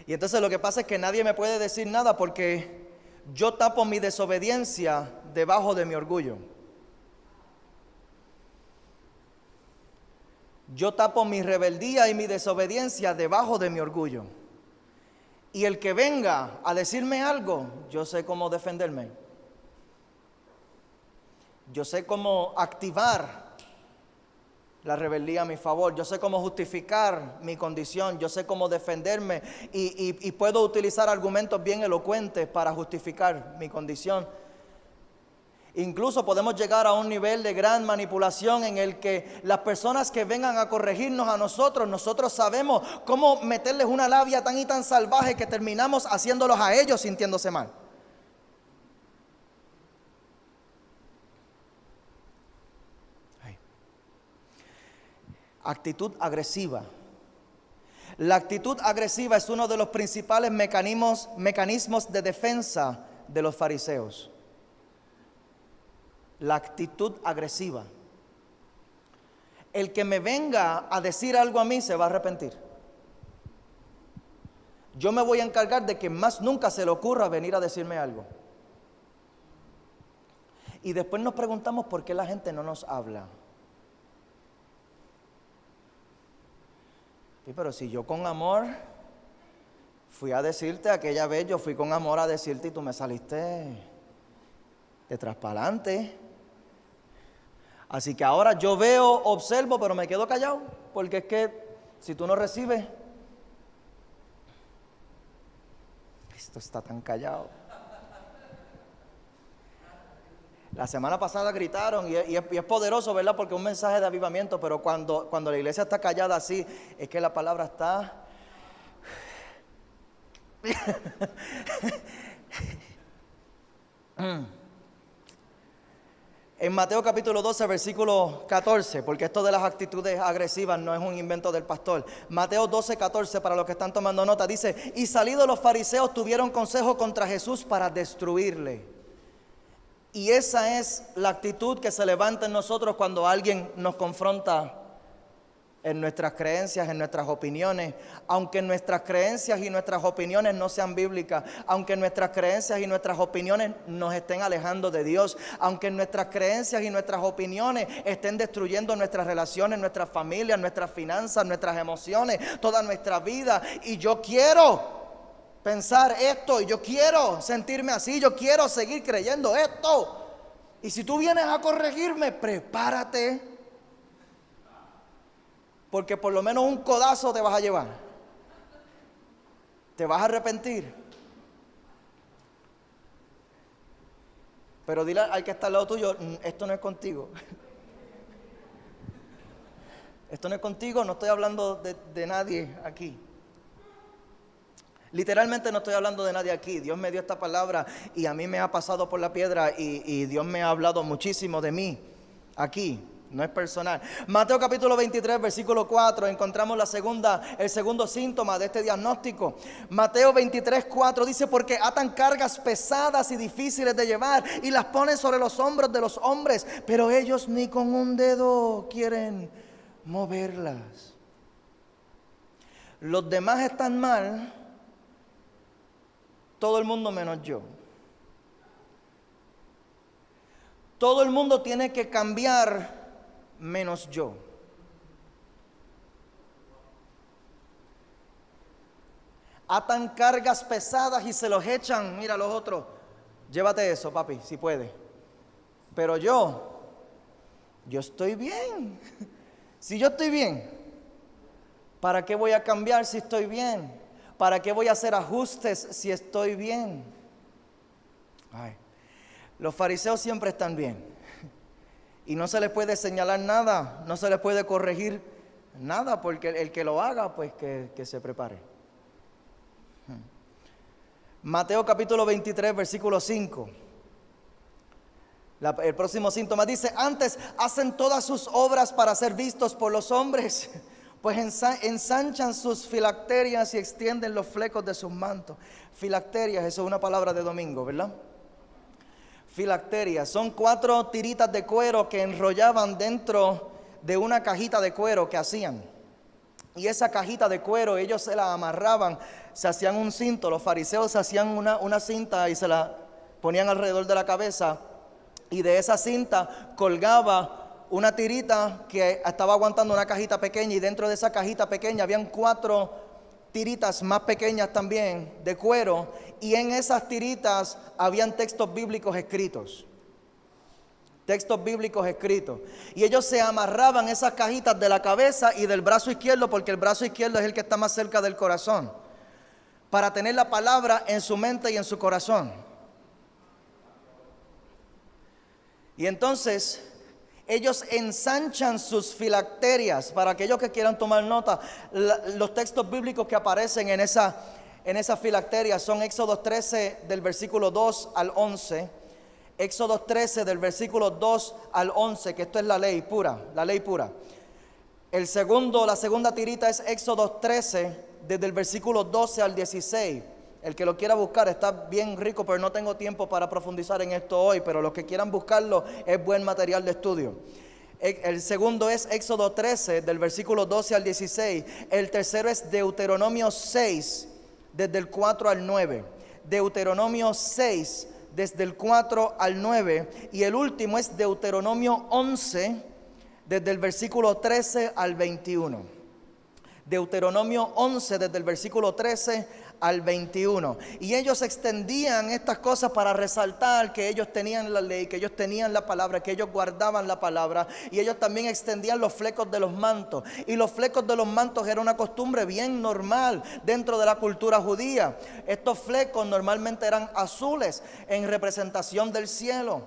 Y entonces lo que pasa es que nadie me puede decir nada porque yo tapo mi desobediencia debajo de mi orgullo. Yo tapo mi rebeldía y mi desobediencia debajo de mi orgullo. Y el que venga a decirme algo, yo sé cómo defenderme. Yo sé cómo activar la rebeldía a mi favor. Yo sé cómo justificar mi condición. Yo sé cómo defenderme y puedo utilizar argumentos bien elocuentes para justificar mi condición. Incluso podemos llegar a un nivel de gran manipulación en el que las personas que vengan a corregirnos a nosotros sabemos cómo meterles una labia tan y tan salvaje que terminamos haciéndolos a ellos sintiéndose mal. Actitud agresiva. La actitud agresiva es uno de los principales mecanismos de defensa de los fariseos. La actitud agresiva. El que me venga a decir algo a mí se va a arrepentir. Yo me voy a encargar de que más nunca se le ocurra venir a decirme algo. Y después nos preguntamos por qué la gente no nos habla. Sí, pero si yo con amor fui a decirte aquella vez, yo fui con amor a decirte y tú me saliste detrás para adelante. Así que ahora yo veo, observo, pero me quedo callado, porque es que si tú no recibes, esto está tan callado. La semana pasada gritaron y es poderoso, ¿verdad? Porque es un mensaje de avivamiento, pero cuando la iglesia está callada así, es que la palabra está... En Mateo capítulo 12, versículo 14, porque esto de las actitudes agresivas no es un invento del pastor. Mateo 12, 14, para los que están tomando nota, dice: y salidos los fariseos tuvieron consejo contra Jesús para destruirle. Y esa es la actitud que se levanta en nosotros cuando alguien nos confronta en nuestras creencias, en nuestras opiniones. Aunque nuestras creencias y nuestras opiniones no sean bíblicas, aunque nuestras creencias y nuestras opiniones nos estén alejando de Dios, aunque nuestras creencias y nuestras opiniones estén destruyendo nuestras relaciones, nuestras familias, nuestras finanzas, nuestras emociones, toda nuestra vida. Y yo quiero pensar esto, y yo quiero sentirme así, yo quiero seguir creyendo esto. Y si tú vienes a corregirme, prepárate, porque por lo menos un codazo te vas a llevar. Te vas a arrepentir. Pero dile al que está al lado tuyo: esto no es contigo. Esto no es contigo, no estoy hablando de nadie aquí. Literalmente no estoy hablando de nadie aquí. Dios me dio esta palabra y a mí me ha pasado por la piedra y Dios me ha hablado muchísimo de mí aquí. No es personal. Mateo capítulo 23, versículo 4, encontramos el segundo síntoma de este diagnóstico. Mateo 23, 4 dice: porque atan cargas pesadas y difíciles de llevar y las ponen sobre los hombros de los hombres, pero ellos ni con un dedo quieren moverlas. Los demás están mal, todo el mundo menos yo. Todo el mundo tiene que cambiar menos yo. Atan cargas pesadas y se los echan. Mira los otros, llévate eso, papi, si puede. Pero yo estoy bien. Si yo estoy bien, ¿para qué voy a cambiar si estoy bien? ¿Para qué voy a hacer ajustes si estoy bien? Ay, los fariseos siempre están bien. Y no se les puede señalar nada, no se les puede corregir nada, porque el que lo haga, pues que se prepare. Mateo capítulo 23, versículo 5. El próximo síntoma dice: antes hacen todas sus obras para ser vistos por los hombres, pues ensanchan sus filacterias y extienden los flecos de sus mantos. Filacterias, eso es una palabra de domingo, ¿verdad? Filacterias, son 4 tiritas de cuero que enrollaban dentro de una cajita de cuero que hacían. Y esa cajita de cuero ellos se la amarraban, se hacían un cinto. Los fariseos se hacían una cinta y se la ponían alrededor de la cabeza. Y de esa cinta colgaba una tirita que estaba aguantando una cajita pequeña. Y dentro de esa cajita pequeña habían 4 tiritas más pequeñas también de cuero, y en esas tiritas habían textos bíblicos escritos. Y ellos se amarraban esas cajitas de la cabeza y del brazo izquierdo, porque el brazo izquierdo es el que está más cerca del corazón, para tener la palabra en su mente y en su corazón. Y entonces ellos ensanchan sus filacterias. Para aquellos que quieran tomar nota, los textos bíblicos que aparecen en esa filacteria son Éxodo 13 del versículo 2 al 11. Éxodo 13 del versículo 2 al 11, que esto es la ley pura, la ley pura. La segunda tirita es Éxodo 13 desde el versículo 12 al 16. El que lo quiera buscar está bien rico, pero no tengo tiempo para profundizar en esto hoy. Pero los que quieran buscarlo, es buen material de estudio. El segundo es Éxodo 13, del versículo 12 al 16. El tercero es Deuteronomio 6, desde el 4 al 9. Deuteronomio 6, desde el 4 al 9. Y el último es Deuteronomio 11, desde el versículo 13 al 21. Deuteronomio 11, desde el versículo 13 al 21. Y ellos extendían estas cosas para resaltar que ellos tenían la ley, que ellos tenían la palabra, que ellos guardaban la palabra. Y ellos también extendían los flecos de los mantos. Y los flecos de los mantos era una costumbre bien normal dentro de la cultura judía. Estos flecos normalmente eran azules, en representación del cielo.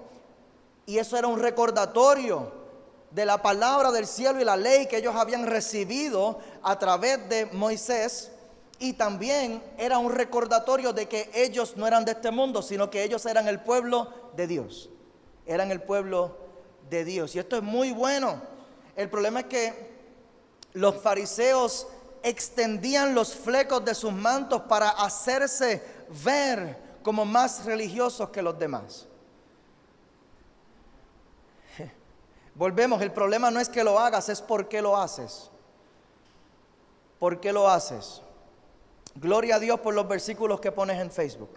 Y eso era un recordatorio de la palabra del cielo y la ley que ellos habían recibido a través de Moisés. Y también era un recordatorio de que ellos no eran de este mundo, sino que ellos eran el pueblo de Dios. Eran el pueblo de Dios. Y esto es muy bueno. El problema es que los fariseos extendían los flecos de sus mantos para hacerse ver como más religiosos que los demás. Volvemos, el problema no es que lo hagas, es por qué lo haces. ¿Por qué lo haces? Gloria a Dios por los versículos que pones en Facebook.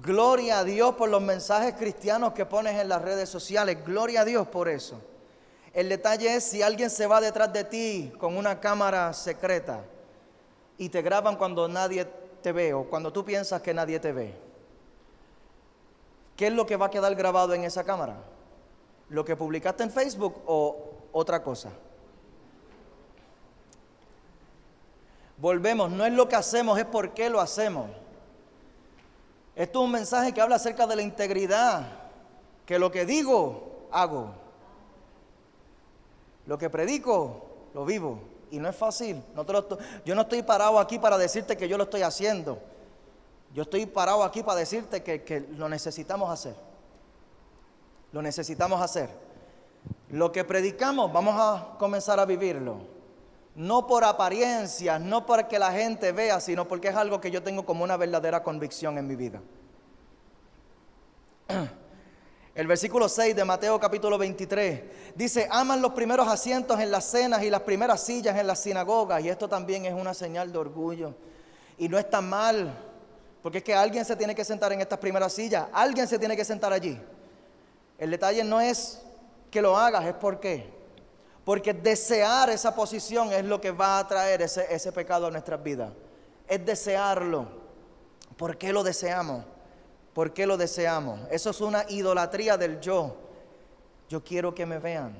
Gloria a Dios por los mensajes cristianos que pones en las redes sociales. Gloria a Dios por eso. El detalle es si alguien se va detrás de ti con una cámara secreta y te graban cuando nadie te ve o cuando tú piensas que nadie te ve. ¿Qué es lo que va a quedar grabado en esa cámara? ¿Lo que publicaste en Facebook o otra cosa? Volvemos, no es lo que hacemos, es por qué lo hacemos. Esto es un mensaje que habla acerca de la integridad, que lo que digo, hago. Lo que predico, lo vivo. Y no es fácil. Yo no estoy parado aquí para decirte que yo lo estoy haciendo. Yo estoy parado aquí para decirte que lo necesitamos hacer. Lo necesitamos hacer. Lo que predicamos vamos a comenzar a vivirlo. No por apariencias, no para que la gente vea, sino porque es algo que yo tengo como una verdadera convicción en mi vida. El versículo 6 de Mateo capítulo 23 dice: aman los primeros asientos en las cenas y las primeras sillas en las sinagogas. Y esto también es una señal de orgullo. Y no está mal, porque es que alguien se tiene que sentar en estas primeras sillas. Alguien se tiene que sentar allí. El detalle no es que lo hagas, es por qué. Porque desear esa posición es lo que va a traer ese pecado a nuestras vidas. Es desearlo. ¿Por qué lo deseamos? ¿Por qué lo deseamos? Eso es una idolatría del yo. Yo quiero que me vean.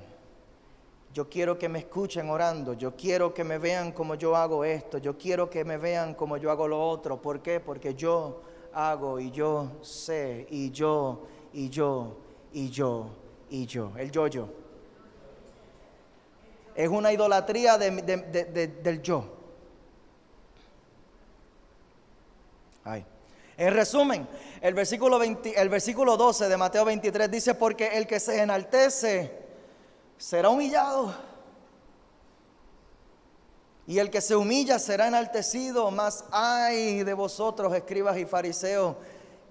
Yo quiero que me escuchen orando. Yo quiero que me vean como yo hago esto. Yo quiero que me vean como yo hago lo otro. ¿Por qué? Porque yo hago y yo sé y yo y yo y yo y yo. El yo. Es una idolatría del yo. Ay. En resumen, el versículo 12 de Mateo 23 dice: porque el que se enaltece será humillado, y el que se humilla será enaltecido. Mas ay de vosotros, escribas y fariseos,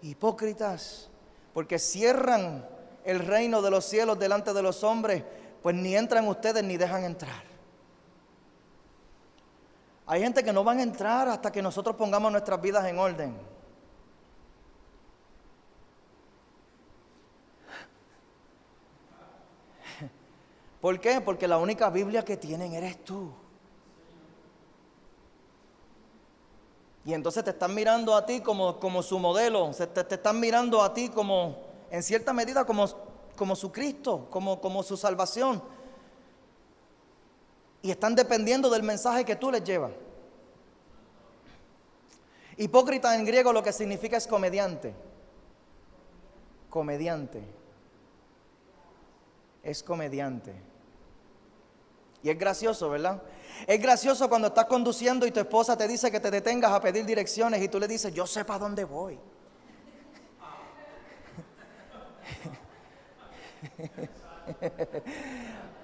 hipócritas, porque cierran el reino de los cielos delante de los hombres, pues ni entran ustedes ni dejan entrar. Hay gente que no van a entrar hasta que nosotros pongamos nuestras vidas en orden. ¿Por qué? Porque la única Biblia que tienen eres tú. Y entonces te están mirando a ti como su modelo, te están mirando a ti como, en cierta medida, como su Cristo, como su salvación. Y están dependiendo del mensaje que tú les llevas. Hipócrita en griego lo que significa es comediante. Comediante. Es comediante. Y es gracioso, ¿verdad? Es gracioso cuando estás conduciendo y tu esposa te dice que te detengas a pedir direcciones y tú le dices: yo sé para dónde voy.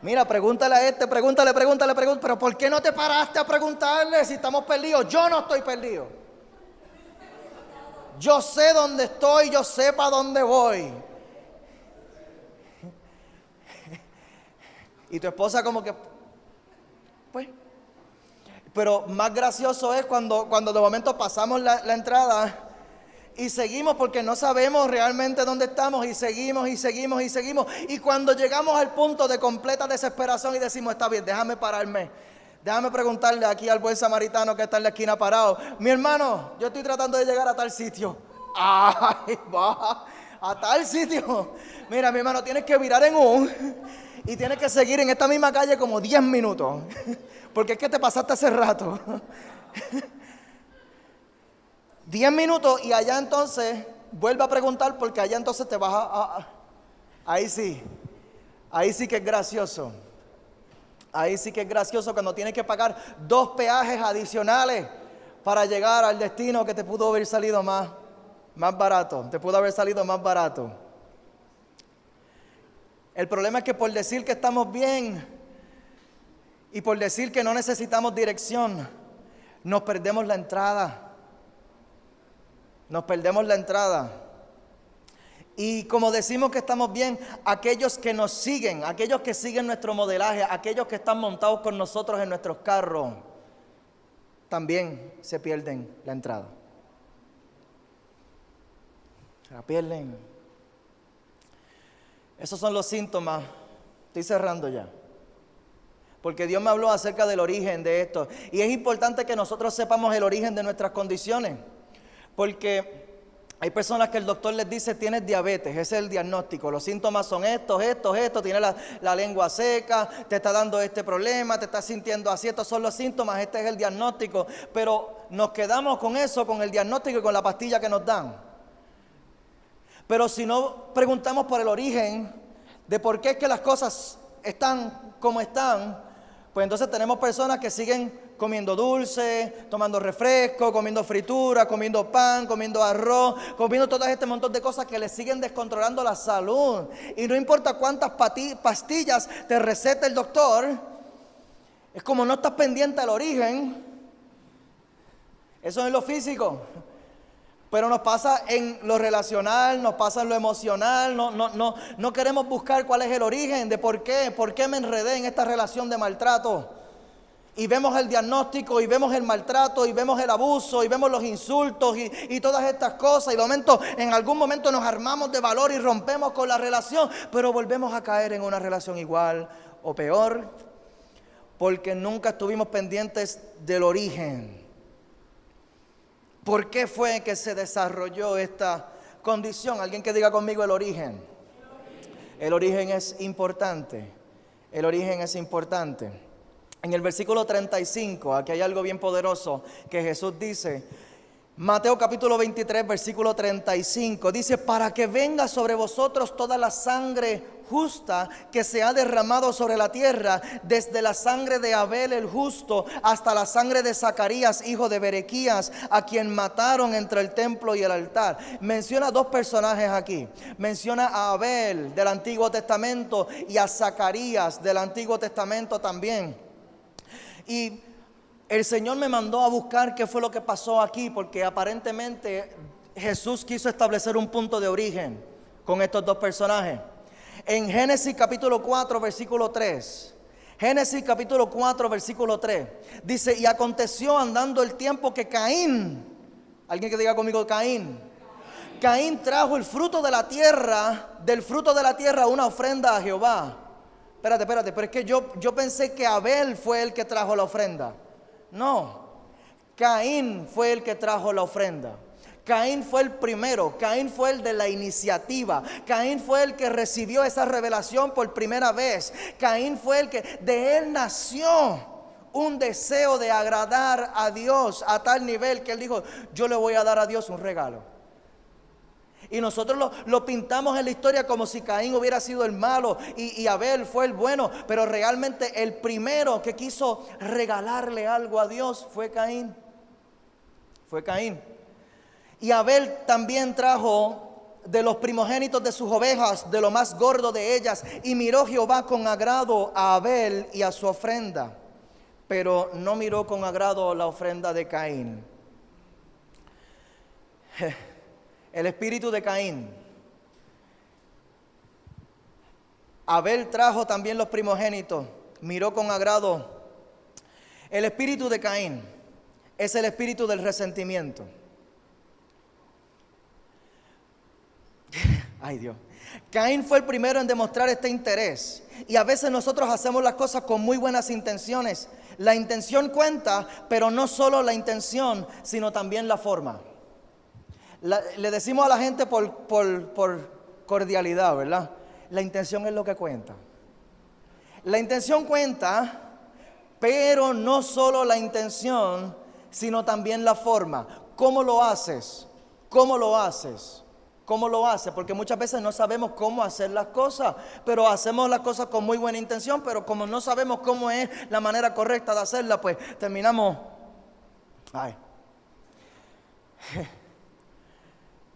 Mira, pregúntale a pregúntale, pero ¿por qué no te paraste a preguntarle si estamos perdidos? Yo no estoy perdido. Yo sé dónde estoy, yo sé para dónde voy. Y tu esposa como que, pues. Pero más gracioso es cuando de momento pasamos la entrada y seguimos porque no sabemos realmente dónde estamos y seguimos. Y cuando llegamos al punto de completa desesperación y decimos: está bien, déjame pararme. Déjame preguntarle aquí al buen samaritano que está en la esquina parado: mi hermano, yo estoy tratando de llegar a tal sitio. ¡Ay, va! A tal sitio. Mira, mi hermano, tienes que virar en y tienes que seguir en esta misma calle como 10 minutos. Porque es que te pasaste hace rato. 10 minutos y allá entonces vuelve a preguntar, porque allá entonces te vas ahí sí que es gracioso. Ahí sí que es gracioso cuando tienes que pagar 2 peajes adicionales para llegar al destino que te pudo haber salido más barato. Te pudo haber salido más barato. El problema es que por decir que estamos bien y por decir que no necesitamos dirección, nos perdemos la entrada. Nos perdemos la entrada. Y como decimos que estamos bien, aquellos que nos siguen, aquellos que siguen nuestro modelaje, aquellos que están montados con nosotros en nuestros carros, también se pierden la entrada. Se la pierden. Esos son los síntomas. Estoy cerrando ya. Porque Dios me habló acerca del origen de esto. Y es importante que nosotros sepamos el origen de nuestras condiciones. Porque hay personas que el doctor les dice: tienes diabetes, ese es el diagnóstico. Los síntomas son estos, tienes la lengua seca, te está dando este problema, te estás sintiendo así, estos son los síntomas, este es el diagnóstico. Pero nos quedamos con eso, con el diagnóstico y con la pastilla que nos dan. Pero si no preguntamos por el origen de por qué es que las cosas están como están, Pues entonces tenemos personas que siguen comiendo dulce, tomando refresco, comiendo fritura, comiendo pan, comiendo arroz, comiendo todo este montón de cosas que le siguen descontrolando la salud. Y no importa cuántas pastillas te receta el doctor, es como no estás pendiente del origen. Eso es lo físico. Pero nos pasa en lo relacional, nos pasa en lo emocional, no queremos buscar cuál es el origen de por qué me enredé en esta relación de maltrato. Y vemos el diagnóstico, y vemos el maltrato, y vemos el abuso, y vemos los insultos, y todas estas cosas. Y de momento, en algún momento nos armamos de valor y rompemos con la relación, pero volvemos a caer en una relación igual o peor, porque nunca estuvimos pendientes del origen. ¿Por qué fue que se desarrolló esta condición? Alguien que diga conmigo el origen. El origen es importante. El origen es importante. En el versículo 35, aquí hay algo bien poderoso que Jesús dice. Mateo capítulo 23, versículo 35, dice: para que venga sobre vosotros toda la sangre justa que se ha derramado sobre la tierra, desde la sangre de Abel el justo hasta la sangre de Zacarías, hijo de Berequías, a quien mataron entre el templo y el altar. Menciona dos personajes aquí. Menciona a Abel del Antiguo Testamento y a Zacarías del Antiguo Testamento también. Y el Señor me mandó a buscar qué fue lo que pasó aquí, porque aparentemente Jesús quiso establecer un punto de origen con estos dos personajes. En Génesis capítulo 4, versículo 3. Génesis capítulo 4, versículo 3. Dice: y aconteció andando el tiempo que Caín, alguien que diga conmigo Caín. Caín trajo el fruto de la tierra, del fruto de la tierra una ofrenda a Jehová. Espérate, pero es que yo pensé que Abel fue el que trajo la ofrenda. No, Caín fue el que trajo la ofrenda. Caín fue el primero, Caín fue el de la iniciativa, Caín fue el que recibió esa revelación por primera vez. Caín fue el que, de él nació un deseo de agradar a Dios a tal nivel que él dijo: yo le voy a dar a Dios un regalo. Y nosotros lo pintamos en la historia como si Caín hubiera sido el malo y Abel fue el bueno. Pero realmente el primero que quiso regalarle algo a Dios fue Caín. Fue Caín. Y Abel también trajo de los primogénitos de sus ovejas, de lo más gordo de ellas. Y miró Jehová con agrado a Abel y a su ofrenda, pero no miró con agrado la ofrenda de Caín. El espíritu de Caín. Abel trajo también los primogénitos, miró con agrado. El espíritu de Caín es el espíritu del resentimiento. Ay, Dios. Caín fue el primero en demostrar este interés. Y a veces nosotros hacemos las cosas con muy buenas intenciones. La intención cuenta, pero no solo la intención, sino también la forma. Le decimos a la gente por cordialidad, ¿verdad? La intención es lo que cuenta. La intención cuenta, pero no solo la intención, sino también la forma. ¿Cómo lo haces? ¿Cómo lo haces? ¿Cómo lo haces? Porque muchas veces no sabemos cómo hacer las cosas, pero hacemos las cosas con muy buena intención, pero como no sabemos cómo es la manera correcta de hacerla, pues terminamos.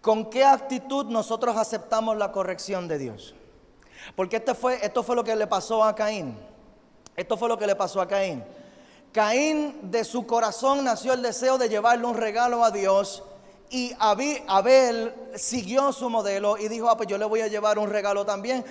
¿Con qué actitud nosotros aceptamos la corrección de Dios? Porque esto fue lo que le pasó a Caín. Esto fue lo que le pasó a Caín. Caín, de su corazón nació el deseo de llevarle un regalo a Dios. Y Abel siguió su modelo y dijo: pues yo le voy a llevar un regalo también.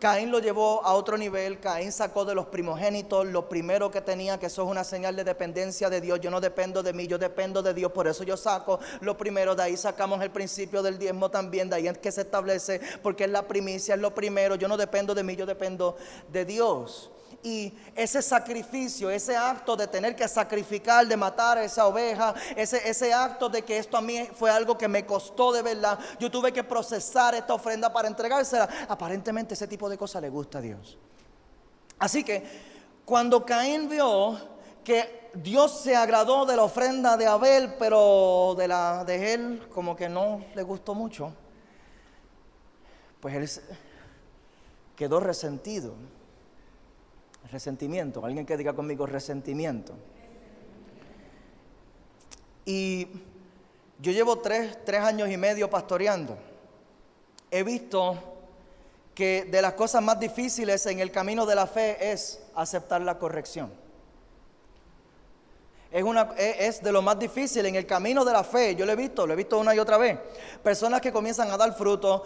Caín lo llevó a otro nivel. Caín sacó de los primogénitos lo primero que tenía, que eso es una señal de dependencia de Dios. Yo no dependo de mí, yo dependo de Dios. Por eso yo saco lo primero. De ahí sacamos el principio del diezmo también. De ahí es que se establece, porque es la primicia, es lo primero. Yo no dependo de mí, yo dependo de Dios. Y ese sacrificio, ese acto de tener que sacrificar, de matar a esa oveja, ese acto de que esto a mí fue algo que me costó de verdad. Yo tuve que procesar esta ofrenda para entregársela. Aparentemente ese tipo de cosas le gusta a Dios. Así que cuando Caín vio que Dios se agradó de la ofrenda de Abel, pero de él como que no le gustó mucho, pues él quedó resentido. Resentimiento, alguien que diga conmigo resentimiento. Y yo llevo tres años y medio pastoreando. He visto que de las cosas más difíciles en el camino de la fe es aceptar la corrección. Es de lo más difícil en el camino de la fe. Yo lo he visto una y otra vez. Personas que comienzan a dar fruto,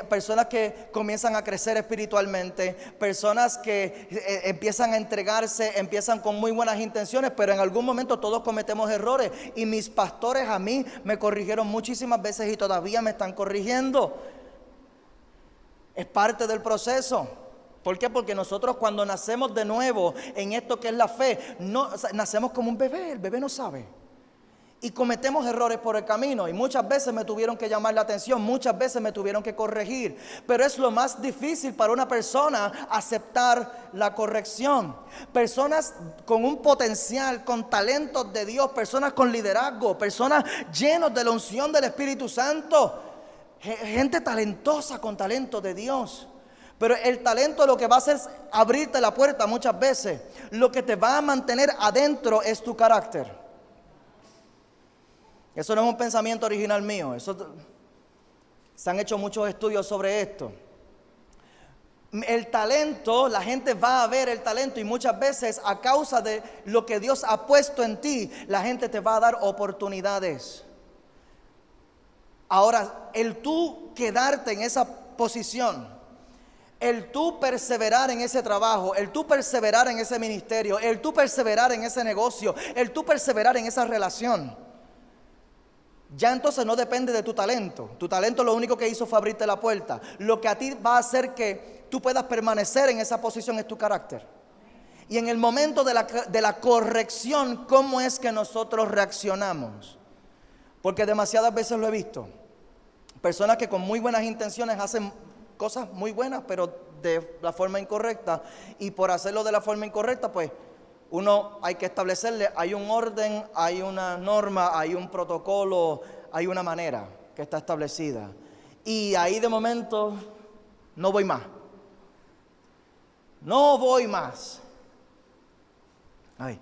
personas que comienzan a crecer espiritualmente, personas que empiezan a entregarse, empiezan con muy buenas intenciones, pero en algún momento todos cometemos errores. Y mis pastores a mí me corrigieron muchísimas veces y todavía me están corrigiendo. Es parte del proceso. ¿Por qué? Porque nosotros cuando nacemos de nuevo en esto que es la fe, nacemos como un bebé, el bebé no sabe. Y cometemos errores por el camino y muchas veces me tuvieron que llamar la atención, muchas veces me tuvieron que corregir. Pero es lo más difícil para una persona aceptar la corrección. Personas con un potencial, con talentos de Dios, personas con liderazgo, personas llenos de la unción del Espíritu Santo, gente talentosa con talento de Dios. Pero el talento lo que va a hacer es abrirte la puerta muchas veces. Lo que te va a mantener adentro es tu carácter. Eso no es un pensamiento original mío. Se han hecho muchos estudios sobre esto. El talento, la gente va a ver el talento y muchas veces a causa de lo que Dios ha puesto en ti, la gente te va a dar oportunidades. Ahora, el tú quedarte en esa posición, el tú perseverar en ese trabajo, el tú perseverar en ese ministerio, el tú perseverar en ese negocio, el tú perseverar en esa relación, ya entonces no depende de tu talento. Tu talento lo único que hizo fue abrirte la puerta. Lo que a ti va a hacer que tú puedas permanecer en esa posición es tu carácter. Y en el momento de la corrección, ¿cómo es que nosotros reaccionamos? Porque demasiadas veces lo he visto. Personas que con muy buenas intenciones hacen cosas muy buenas, pero de la forma incorrecta. Y por hacerlo de la forma incorrecta, pues uno hay que establecerle, hay un orden, hay una norma, hay un protocolo, hay una manera que está establecida. Y ahí de momento no voy más. No voy más. Ay.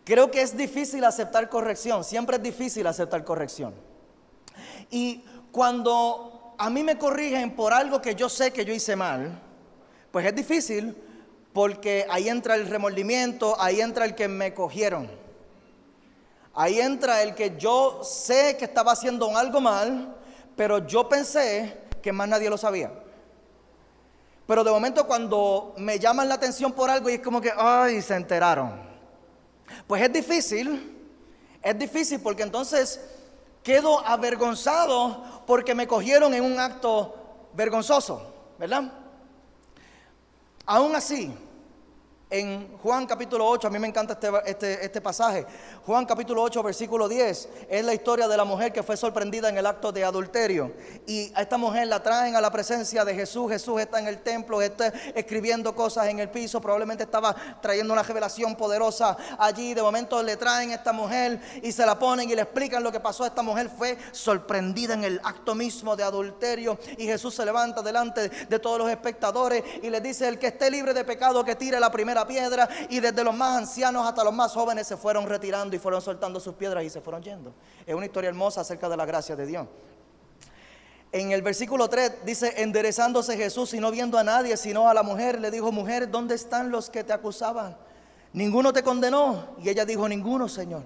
Creo que es difícil aceptar corrección. Siempre es difícil aceptar corrección. Y cuando a mí me corrigen por algo que yo sé que yo hice mal, pues es difícil porque ahí entra el remordimiento, ahí entra el que me cogieron. Ahí entra el que yo sé que estaba haciendo algo mal, pero yo pensé que más nadie lo sabía. Pero de momento cuando me llaman la atención por algo y es como que, ay, se enteraron. Pues es difícil porque entonces quedo avergonzado porque me cogieron en un acto vergonzoso, ¿verdad? Aún así, en Juan capítulo 8, a mí me encanta este pasaje. Juan capítulo 8, versículo 10, es la historia de la mujer que fue sorprendida en el acto de adulterio. Y a esta mujer la traen a la presencia de Jesús. Jesús está en el templo, está escribiendo cosas en el piso. Probablemente estaba trayendo una revelación poderosa allí. De momento le traen a esta mujer y se la ponen y le explican lo que pasó. Esta mujer fue sorprendida en el acto mismo de adulterio. Y Jesús se levanta delante de todos los espectadores y les dice: el que esté libre de pecado, que tire la primera piedra. Y desde los más ancianos hasta los más jóvenes se fueron retirando y fueron soltando sus piedras y se fueron yendo. Es una historia hermosa acerca de la gracia de Dios. En el versículo 3 dice: enderezándose Jesús y no viendo a nadie sino a la mujer, le dijo: mujer, ¿dónde están los que te acusaban? ¿Ninguno te condenó? Y ella dijo: ninguno, Señor.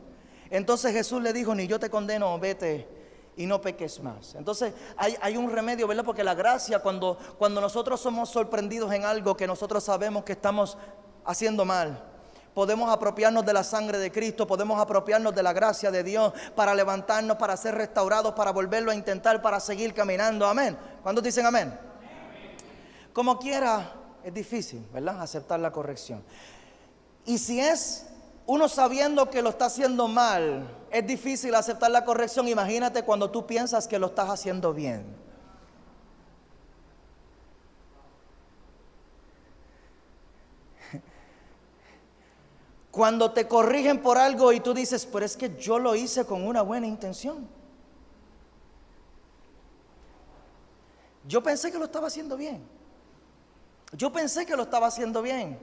Entonces Jesús le dijo: ni yo te condeno, vete y no peques más. Entonces hay un remedio, ¿verdad? Porque la gracia, cuando nosotros somos sorprendidos en algo que nosotros sabemos que estamos haciendo mal, podemos apropiarnos de la sangre de Cristo, podemos apropiarnos de la gracia de Dios para levantarnos, para ser restaurados, para volverlo a intentar, para seguir caminando. Amén. ¿Cuántos dicen amén? Amén. Como quiera, es difícil, ¿verdad? Aceptar la corrección. Y si es uno sabiendo que lo está haciendo mal, es difícil aceptar la corrección. Imagínate cuando tú piensas que lo estás haciendo bien. Cuando te corrigen por algo y tú dices: pero es que yo lo hice con una buena intención. Yo pensé que lo estaba haciendo bien. Yo pensé que lo estaba haciendo bien.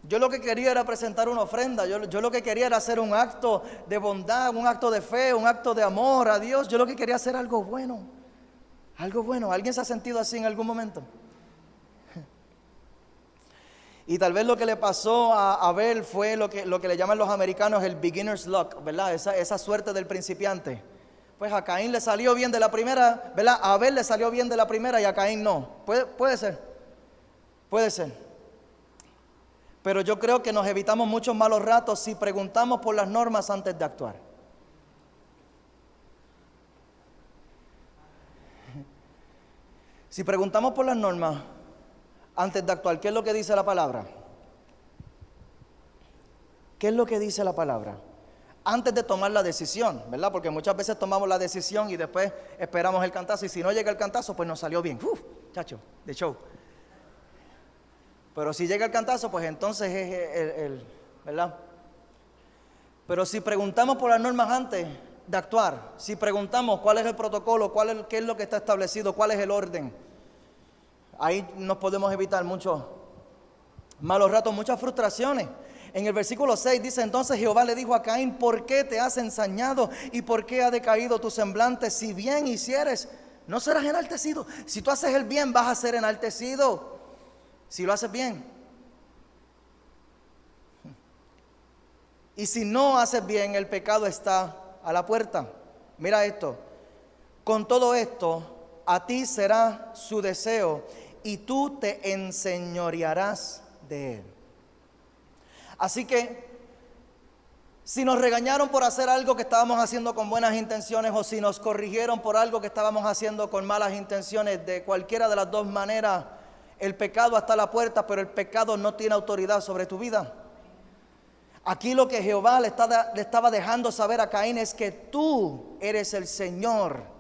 Yo lo que quería era presentar una ofrenda, yo lo que quería era hacer un acto de bondad, un acto de fe, un acto de amor a Dios. Yo lo que quería hacer algo bueno, algo bueno. ¿Alguien se ha sentido así en algún momento? Y tal vez lo que le pasó a Abel fue lo que le llaman los americanos el beginner's luck, ¿verdad? Esa suerte del principiante. Pues a Caín le salió bien de la primera, ¿verdad? A Abel le salió bien de la primera y a Caín no. Puede ser, puede ser. Pero yo creo que nos evitamos muchos malos ratos si preguntamos por las normas antes de actuar. Si preguntamos por las normas antes de actuar, ¿qué es lo que dice la palabra? ¿Qué es lo que dice la palabra? Antes de tomar la decisión, ¿verdad? Porque muchas veces tomamos la decisión y después esperamos el cantazo. Y si no llega el cantazo, pues nos salió bien. Chacho, de show. Pero si llega el cantazo, pues entonces es ¿verdad? Pero si preguntamos por las normas antes de actuar, si preguntamos cuál es el protocolo, qué es lo que está establecido, cuál es el orden, ahí nos podemos evitar muchos malos ratos, muchas frustraciones. En el versículo 6 dice: entonces Jehová le dijo a Caín: ¿por qué te has ensañado y por qué ha decaído tu semblante? Si bien hicieres, no serás enaltecido. Si tú haces el bien, vas a ser enaltecido. Si lo haces bien. Y si no haces bien, el pecado está a la puerta. Mira esto: con todo esto, a ti será su deseo y tú te enseñorearás de él. Así que, si nos regañaron por hacer algo que estábamos haciendo con buenas intenciones, o si nos corrigieron por algo que estábamos haciendo con malas intenciones, de cualquiera de las dos maneras, el pecado está a la puerta, pero el pecado no tiene autoridad sobre tu vida. Aquí lo que Jehová le estaba dejando saber a Caín es que tú eres el Señor.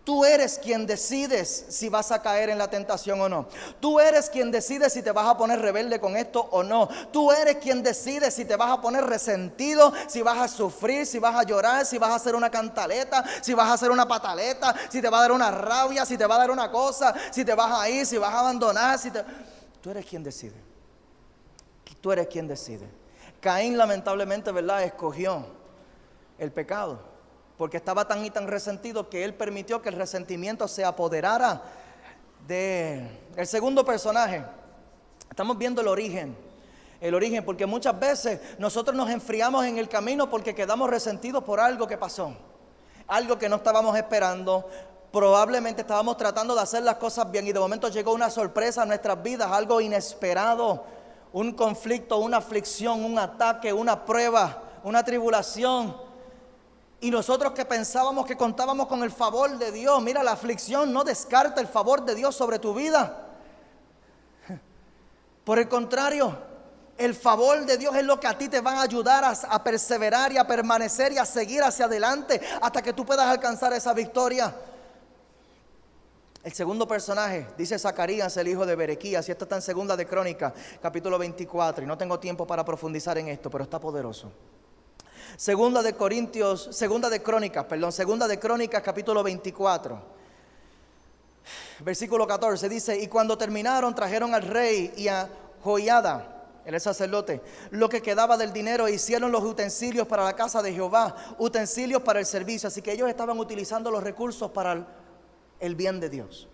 Tú eres quien decides si vas a caer en la tentación o no. Tú eres quien decide si te vas a poner rebelde con esto o no. Tú eres quien decide si te vas a poner resentido, si vas a sufrir, si vas a llorar, si vas a hacer una cantaleta, si vas a hacer una pataleta, si te va a dar una rabia, si te va a dar una cosa, si te vas a ir, si vas a abandonar. Tú eres quien decide. Tú eres quien decide. Caín lamentablemente, ¿verdad?, escogió el pecado, porque estaba tan y tan resentido que él permitió que el resentimiento se apoderara de él. El segundo personaje, estamos viendo el origen, porque muchas veces nosotros nos enfriamos en el camino porque quedamos resentidos por algo que pasó, algo que no estábamos esperando. Probablemente estábamos tratando de hacer las cosas bien y de momento llegó una sorpresa a nuestras vidas, algo inesperado, un conflicto, una aflicción, un ataque, una prueba, una tribulación. Y nosotros que pensábamos que contábamos con el favor de Dios, mira, la aflicción no descarta el favor de Dios sobre tu vida. Por el contrario, el favor de Dios es lo que a ti te va a ayudar a perseverar y a permanecer y a seguir hacia adelante hasta que tú puedas alcanzar esa victoria. El segundo personaje, dice Zacarías, el hijo de Berequías, y esto está en Segunda de Crónicas, capítulo 24, y no tengo tiempo para profundizar en esto, pero está poderoso. Segunda de Crónicas, capítulo 24, versículo 14, dice: y cuando terminaron, trajeron al rey y a Joiada, el sacerdote, lo que quedaba del dinero, e hicieron los utensilios para la casa de Jehová, utensilios para el servicio. Así que ellos estaban utilizando los recursos para el bien de Dios.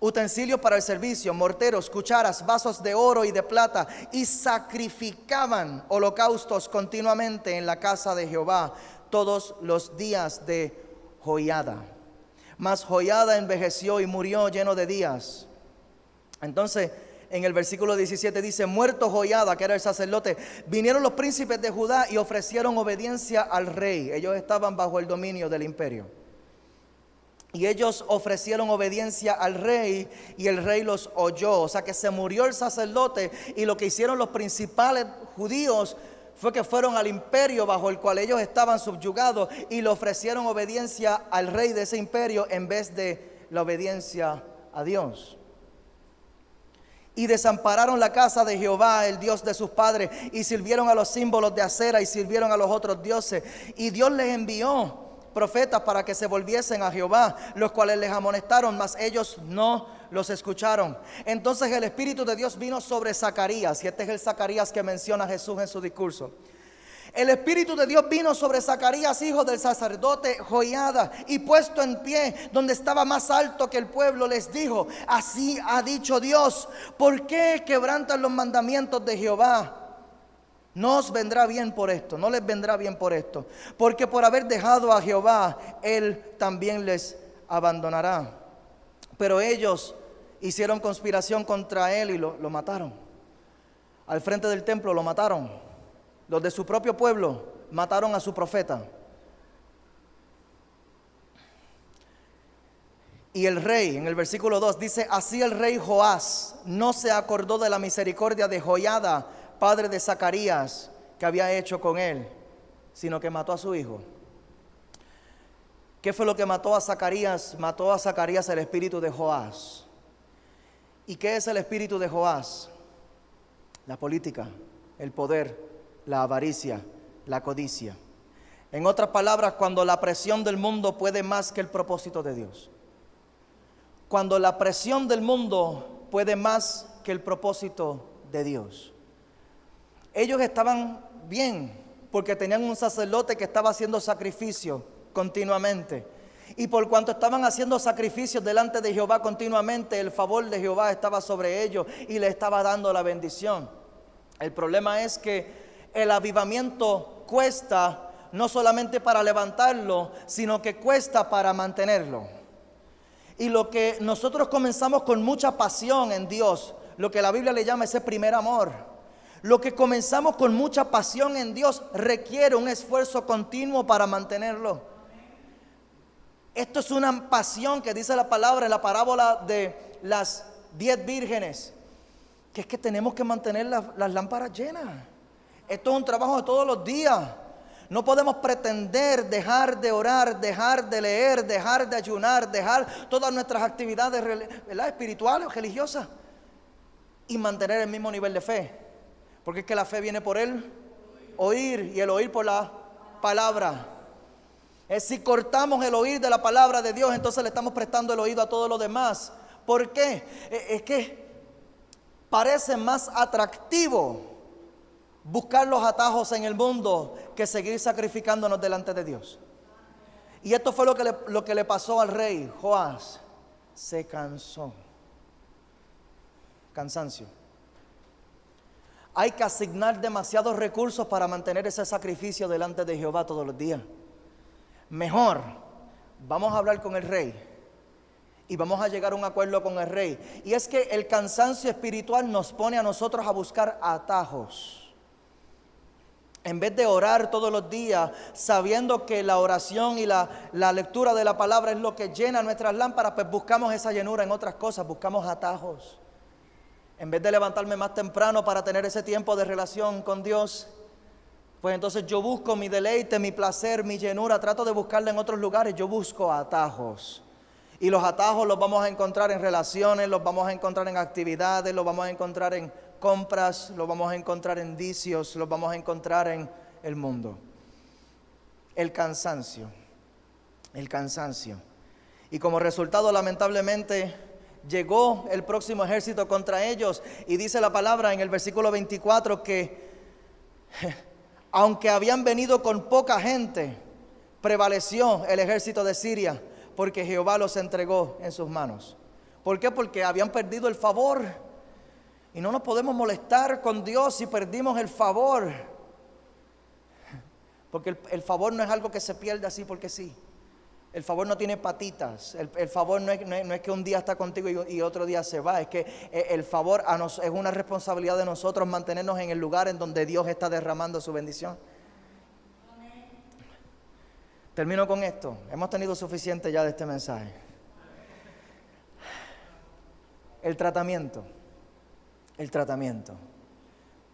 Utensilios para el servicio, morteros, cucharas, vasos de oro y de plata, y sacrificaban holocaustos continuamente en la casa de Jehová todos los días de Joiada. Mas Joiada envejeció y murió lleno de días. Entonces, en el versículo 17 dice: muerto Joiada, que era el sacerdote, vinieron los príncipes de Judá y ofrecieron obediencia al rey. Ellos estaban bajo el dominio del imperio. Y ellos ofrecieron obediencia al rey y el rey los oyó. O sea que se murió el sacerdote, y lo que hicieron los principales judíos fue que fueron al imperio bajo el cual ellos estaban subyugados y le ofrecieron obediencia al rey de ese imperio en vez de la obediencia a Dios. Y desampararon la casa de Jehová, el Dios de sus padres, y sirvieron a los símbolos de acera y sirvieron a los otros dioses. Y Dios les envió profetas para que se volviesen a Jehová, los cuales les amonestaron, mas ellos no los escucharon. Entonces el Espíritu de Dios vino sobre Zacarías, y este es el Zacarías que menciona Jesús en su discurso. El Espíritu de Dios vino sobre Zacarías, hijo del sacerdote Joiada, y puesto en pie donde estaba más alto que el pueblo, les dijo: así ha dicho Dios, ¿por qué quebrantan los mandamientos de Jehová? No os vendrá bien por esto, no les vendrá bien por esto, porque por haber dejado a Jehová, Él también les abandonará. Pero ellos hicieron conspiración contra Él y lo mataron. Al frente del templo lo mataron. Los de su propio pueblo mataron a su profeta. Y el rey, en el versículo 2 dice: así el rey Joás no se acordó de la misericordia de Joiada, padre de Zacarías, que había hecho con él, sino que mató a su hijo. ¿Qué fue lo que mató a Zacarías? Mató a Zacarías el espíritu de Joás. ¿Y qué es el espíritu de Joás? La política, el poder, la avaricia, la codicia. En otras palabras, cuando la presión del mundo puede más que el propósito de Dios. Cuando la presión del mundo puede más que el propósito de Dios. Ellos estaban bien porque tenían un sacerdote que estaba haciendo sacrificio continuamente. Y por cuanto estaban haciendo sacrificios delante de Jehová continuamente, el favor de Jehová estaba sobre ellos y le estaba dando la bendición. El problema es que el avivamiento cuesta no solamente para levantarlo, sino que cuesta para mantenerlo. Y lo que nosotros comenzamos con mucha pasión en Dios, lo que la Biblia le llama ese primer amor, lo que comenzamos con mucha pasión en Dios requiere un esfuerzo continuo para mantenerlo. Esto es una pasión que dice la palabra en la parábola de las 10 vírgenes, que es que tenemos que mantener las lámparas llenas. Esto es un trabajo de todos los días. No podemos pretender dejar de orar, dejar de leer, dejar de ayunar, dejar todas nuestras actividades, ¿verdad?, espirituales o religiosas, y mantener el mismo nivel de fe. Porque es que la fe viene por el oír, y el oír por la palabra. Si cortamos el oír de la palabra de Dios, entonces le estamos prestando el oído a todo lo demás. ¿Por qué? Es que parece más atractivo buscar los atajos en el mundo que seguir sacrificándonos delante de Dios. Y esto fue lo que le pasó al rey Joás. Se cansó. Cansancio. Hay que asignar demasiados recursos para mantener ese sacrificio delante de Jehová todos los días. Mejor, vamos a hablar con el rey y vamos a llegar a un acuerdo con el rey. Y es que el cansancio espiritual nos pone a nosotros a buscar atajos. En vez de orar todos los días, sabiendo que la oración y la lectura de la palabra es lo que llena nuestras lámparas, pues buscamos esa llenura en otras cosas, buscamos atajos. En vez de levantarme más temprano para tener ese tiempo de relación con Dios, pues entonces yo busco mi deleite, mi placer, mi llenura, trato de buscarla en otros lugares. Yo busco atajos. Y los atajos los vamos a encontrar en relaciones, los vamos a encontrar en actividades, los vamos a encontrar en compras, los vamos a encontrar en vicios, los vamos a encontrar en el mundo. El cansancio. Y como resultado, lamentablemente, llegó el próximo ejército contra ellos, y dice la palabra en el versículo 24 que aunque habían venido con poca gente, prevaleció el ejército de Siria, porque Jehová los entregó en sus manos. ¿Por qué? Porque habían perdido el favor. Y no nos podemos molestar con Dios si perdimos el favor, porque el favor no es algo que se pierde así porque sí. El favor no tiene patitas. El favor no es que un día está contigo y otro día se va. Es que el favor es una responsabilidad de nosotros mantenernos en el lugar en donde Dios está derramando su bendición. Amén. Termino con esto. Hemos tenido suficiente ya de este mensaje. El tratamiento.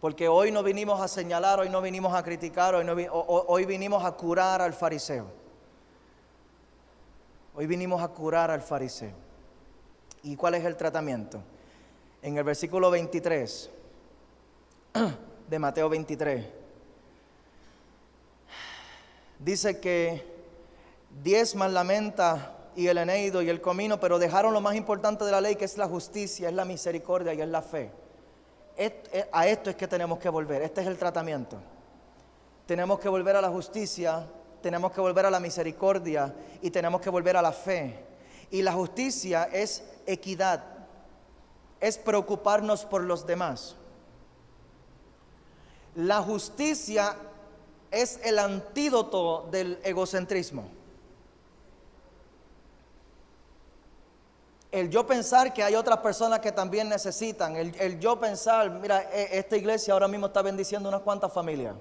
Porque hoy no vinimos a señalar, hoy no vinimos a criticar, hoy vinimos a curar al fariseo. Hoy vinimos a curar al fariseo. ¿Y cuál es el tratamiento? En el versículo 23 de Mateo 23, dice que diezman la menta y el eneido y el comino, pero dejaron lo más importante de la ley, que es la justicia, es la misericordia y es la fe. A esto es que tenemos que volver. Este es el tratamiento. Tenemos que volver a la justicia, tenemos que volver a la misericordia y tenemos que volver a la fe. Y la justicia es equidad, es preocuparnos por los demás. La justicia es el antídoto del egocentrismo. El yo pensar que hay otras personas que también necesitan, el yo pensar, mira, esta iglesia ahora mismo está bendiciendo unas cuantas familias.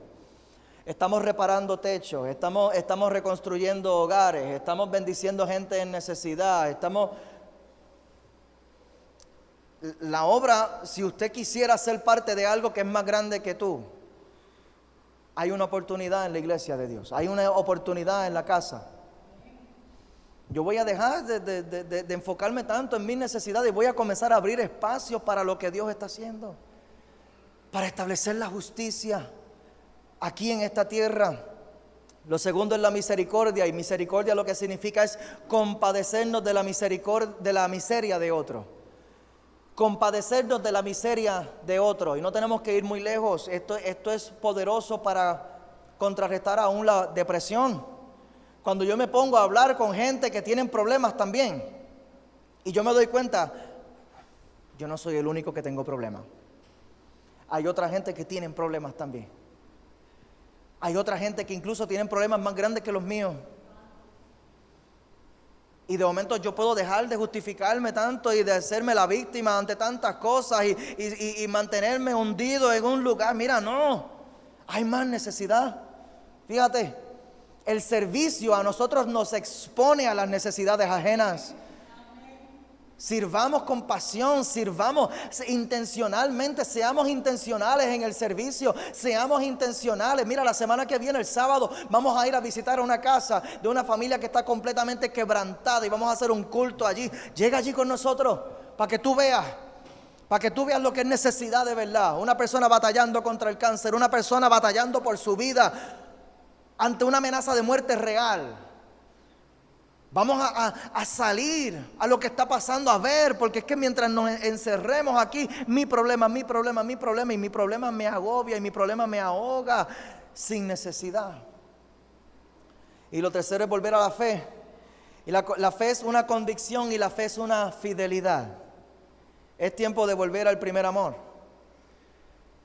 Estamos reparando techos, estamos reconstruyendo hogares, estamos bendiciendo gente en necesidad, La obra, si usted quisiera ser parte de algo que es más grande que tú, hay una oportunidad en la iglesia de Dios, hay una oportunidad en la casa. Yo voy a dejar de enfocarme tanto en mis necesidades y voy a comenzar a abrir espacios para lo que Dios está haciendo, para establecer la justicia aquí en esta tierra. Lo segundo es la misericordia, y misericordia lo que significa es compadecernos de la miseria de otro. Compadecernos de la miseria de otro, y no tenemos que ir muy lejos. Esto es poderoso para contrarrestar aún la depresión. Cuando yo me pongo a hablar con gente que tienen problemas también, y yo me doy cuenta, yo no soy el único que tengo problemas. Hay otra gente que tienen problemas también. Hay otra gente que incluso tienen problemas más grandes que los míos. Y de momento yo puedo dejar de justificarme tanto y de hacerme la víctima ante tantas cosas y mantenerme hundido en un lugar. Mira, no, hay más necesidad. Fíjate, el servicio a nosotros nos expone a las necesidades ajenas. Sirvamos con pasión, sirvamos intencionalmente, seamos intencionales en el servicio, seamos intencionales. Mira, la semana que viene, el sábado, vamos a ir a visitar una casa de una familia que está completamente quebrantada y vamos a hacer un culto allí. Llega allí con nosotros para que tú veas lo que es necesidad de verdad. Una persona batallando contra el cáncer, una persona batallando por su vida ante una amenaza de muerte real. Vamos a salir a lo que está pasando, a ver, porque es que mientras nos encerremos aquí, mi problema, y mi problema me agobia y mi problema me ahoga sin necesidad. Y lo tercero es volver a la fe. Y la fe es una convicción y la fe es una fidelidad. Es tiempo de volver al primer amor.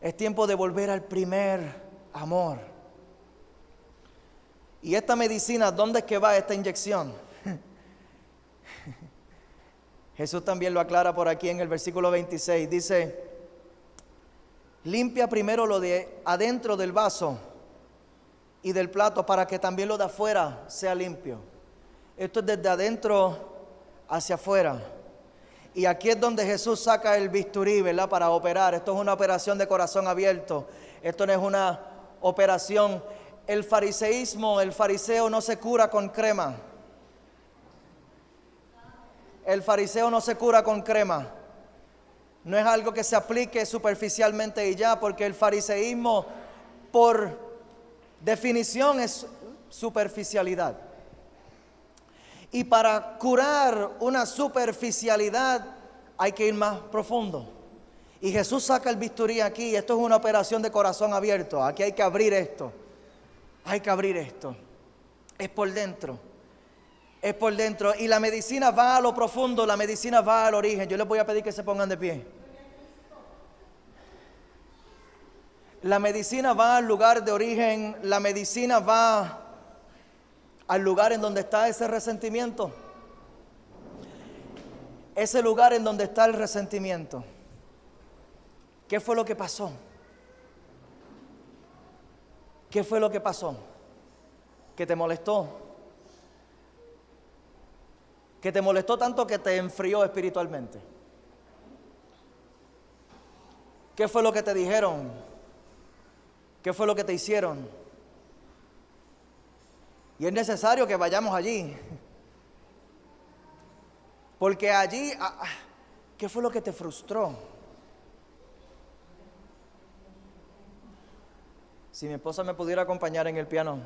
Es tiempo de volver al primer amor. Y esta medicina, ¿dónde es que va esta inyección? Jesús también lo aclara por aquí en el versículo 26. Dice, limpia primero lo de adentro del vaso y del plato para que también lo de afuera sea limpio. Esto es desde adentro hacia afuera. Y aquí es donde Jesús saca el bisturí, ¿verdad? Para operar. Esto es una operación de corazón abierto. Esto no es una operación. El fariseo no se cura con crema. El fariseo no se cura con crema. No es algo que se aplique superficialmente y ya, porque el fariseísmo, por definición, es superficialidad. Y para curar una superficialidad hay que ir más profundo. Y Jesús saca el bisturí aquí. Esto es una operación de corazón abierto. Aquí hay que abrir esto. Hay que abrir esto. Es por dentro. Es por dentro. Y la medicina va a lo profundo, la medicina va al origen. Yo les voy a pedir que se pongan de pie. La medicina va al lugar de origen. La medicina va al lugar en donde está ese resentimiento. Ese lugar en donde está el resentimiento. ¿Qué fue lo que pasó? ¿Qué fue lo que pasó? ¿Que te molestó? Que te molestó tanto que te enfrió espiritualmente. ¿Qué fue lo que te dijeron? ¿Qué fue lo que te hicieron? Y es necesario que vayamos allí. Porque allí, ¿qué fue lo que te frustró? Si mi esposa me pudiera acompañar en el piano,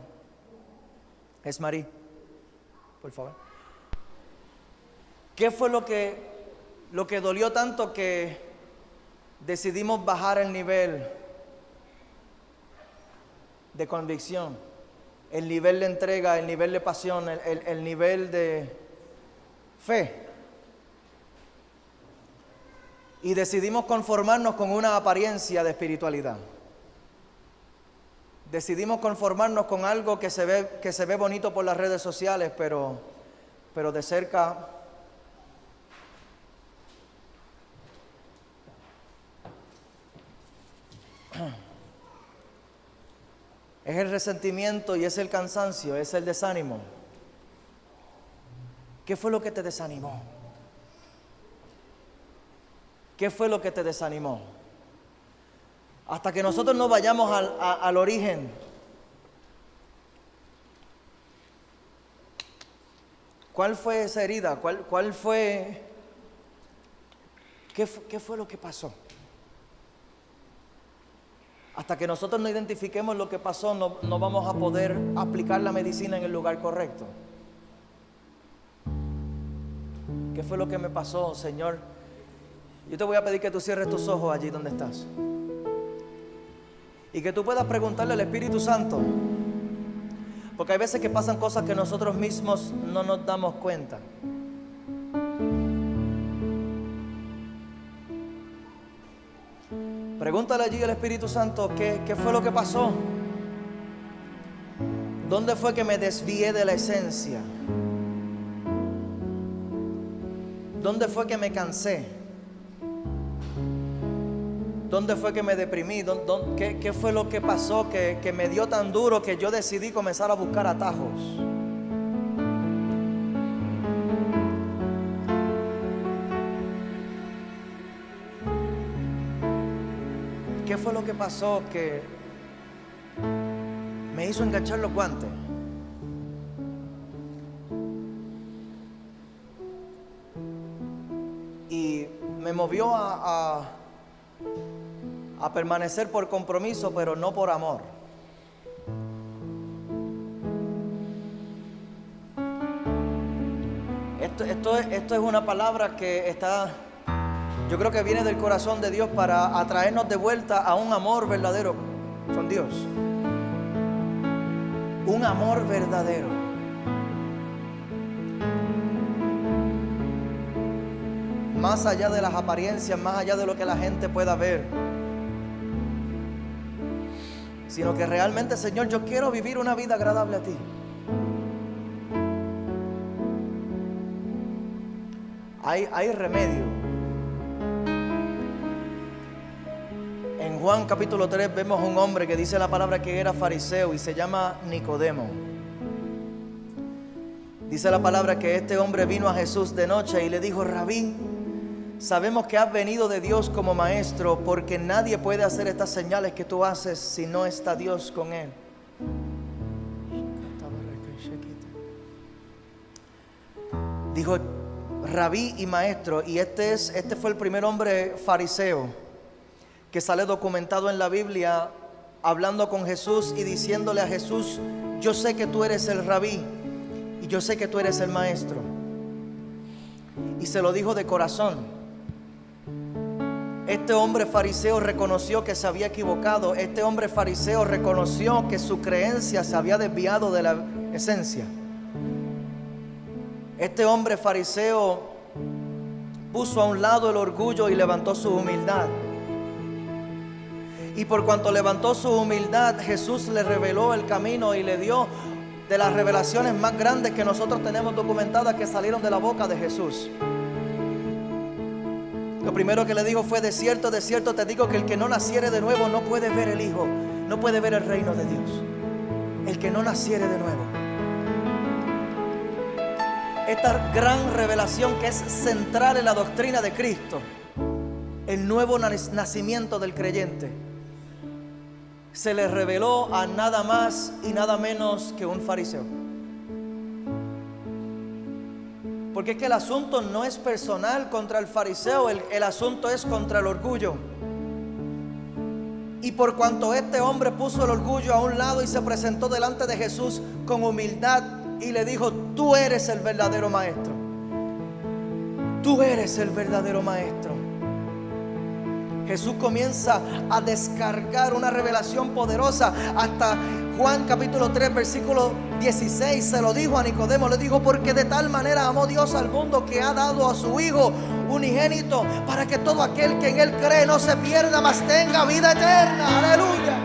es Marí. por favor. ¿Qué fue lo que dolió tanto que decidimos bajar el nivel de convicción, el nivel de entrega, el nivel de pasión, el nivel de fe? Y decidimos conformarnos con una apariencia de espiritualidad. Decidimos conformarnos con algo que se ve bonito por las redes sociales, pero de cerca es el resentimiento y es el cansancio, es el desánimo. ¿Qué fue lo que te desanimó? ¿Qué fue lo que te desanimó? Hasta que nosotros no vayamos al origen. ¿Cuál fue esa herida? ¿Cuál fue? ¿Qué fue lo que pasó? Hasta que nosotros no identifiquemos lo que pasó, no vamos a poder aplicar la medicina en el lugar correcto. ¿Qué fue lo que me pasó, Señor? Yo te voy a pedir que tú cierres tus ojos allí donde estás. Y que tú puedas preguntarle al Espíritu Santo. Porque hay veces que pasan cosas que nosotros mismos no nos damos cuenta. Pregúntale allí al Espíritu Santo, ¿qué fue lo que pasó? ¿Dónde fue que me desvié de la esencia? ¿Dónde fue que me cansé? ¿Dónde fue que me deprimí? ¿Qué fue lo que pasó que me dio tan duro que yo decidí comenzar a buscar atajos? ¿Qué fue lo que pasó que me hizo enganchar los guantes? Y me movió a permanecer por compromiso, pero no por amor. Esto es una palabra que está, yo creo que viene del corazón de Dios para atraernos de vuelta a un amor verdadero con Dios. Un amor verdadero. Más allá de las apariencias, más allá de lo que la gente pueda ver, sino que realmente, Señor, yo quiero vivir una vida agradable a ti. Hay remedio. En Juan capítulo 3 vemos un hombre que dice la palabra que era fariseo y se llama Nicodemo. Dice la palabra que este hombre vino a Jesús de noche y le dijo: Rabí, sabemos que has venido de Dios como maestro, porque nadie puede hacer estas señales que tú haces si no está Dios con él. Dijo Rabí y maestro, y este fue el primer hombre fariseo que sale documentado en la Biblia hablando con Jesús y diciéndole a Jesús: yo sé que tú eres el Rabí y yo sé que tú eres el maestro. Y se lo dijo de corazón. Este hombre fariseo reconoció que se había equivocado. Este hombre fariseo reconoció que su creencia se había desviado de la esencia. Este hombre fariseo puso a un lado el orgullo y levantó su humildad. Y por cuanto levantó su humildad, Jesús le reveló el camino y le dio de las revelaciones más grandes que nosotros tenemos documentadas que salieron de la boca de Jesús. Lo primero que le dijo fue: de cierto te digo que el que no naciere de nuevo no puede ver el Hijo, no puede ver el reino de Dios. El que no naciere de nuevo. Esta gran revelación que es central en la doctrina de Cristo, el nuevo nacimiento del creyente, se le reveló a nada más y nada menos que un fariseo. Porque es que el asunto no es personal contra el fariseo, el asunto es contra el orgullo. Y por cuanto este hombre puso el orgullo a un lado y se presentó delante de Jesús con humildad, y le dijo: tú eres el verdadero maestro. Tú eres el verdadero maestro. Jesús comienza a descargar una revelación poderosa. Hasta Juan capítulo 3 versículo 16 se lo dijo a Nicodemo. Le dijo: porque de tal manera amó Dios al mundo que ha dado a su Hijo unigénito, para que todo aquel que en Él cree no se pierda, mas tenga vida eterna. Aleluya.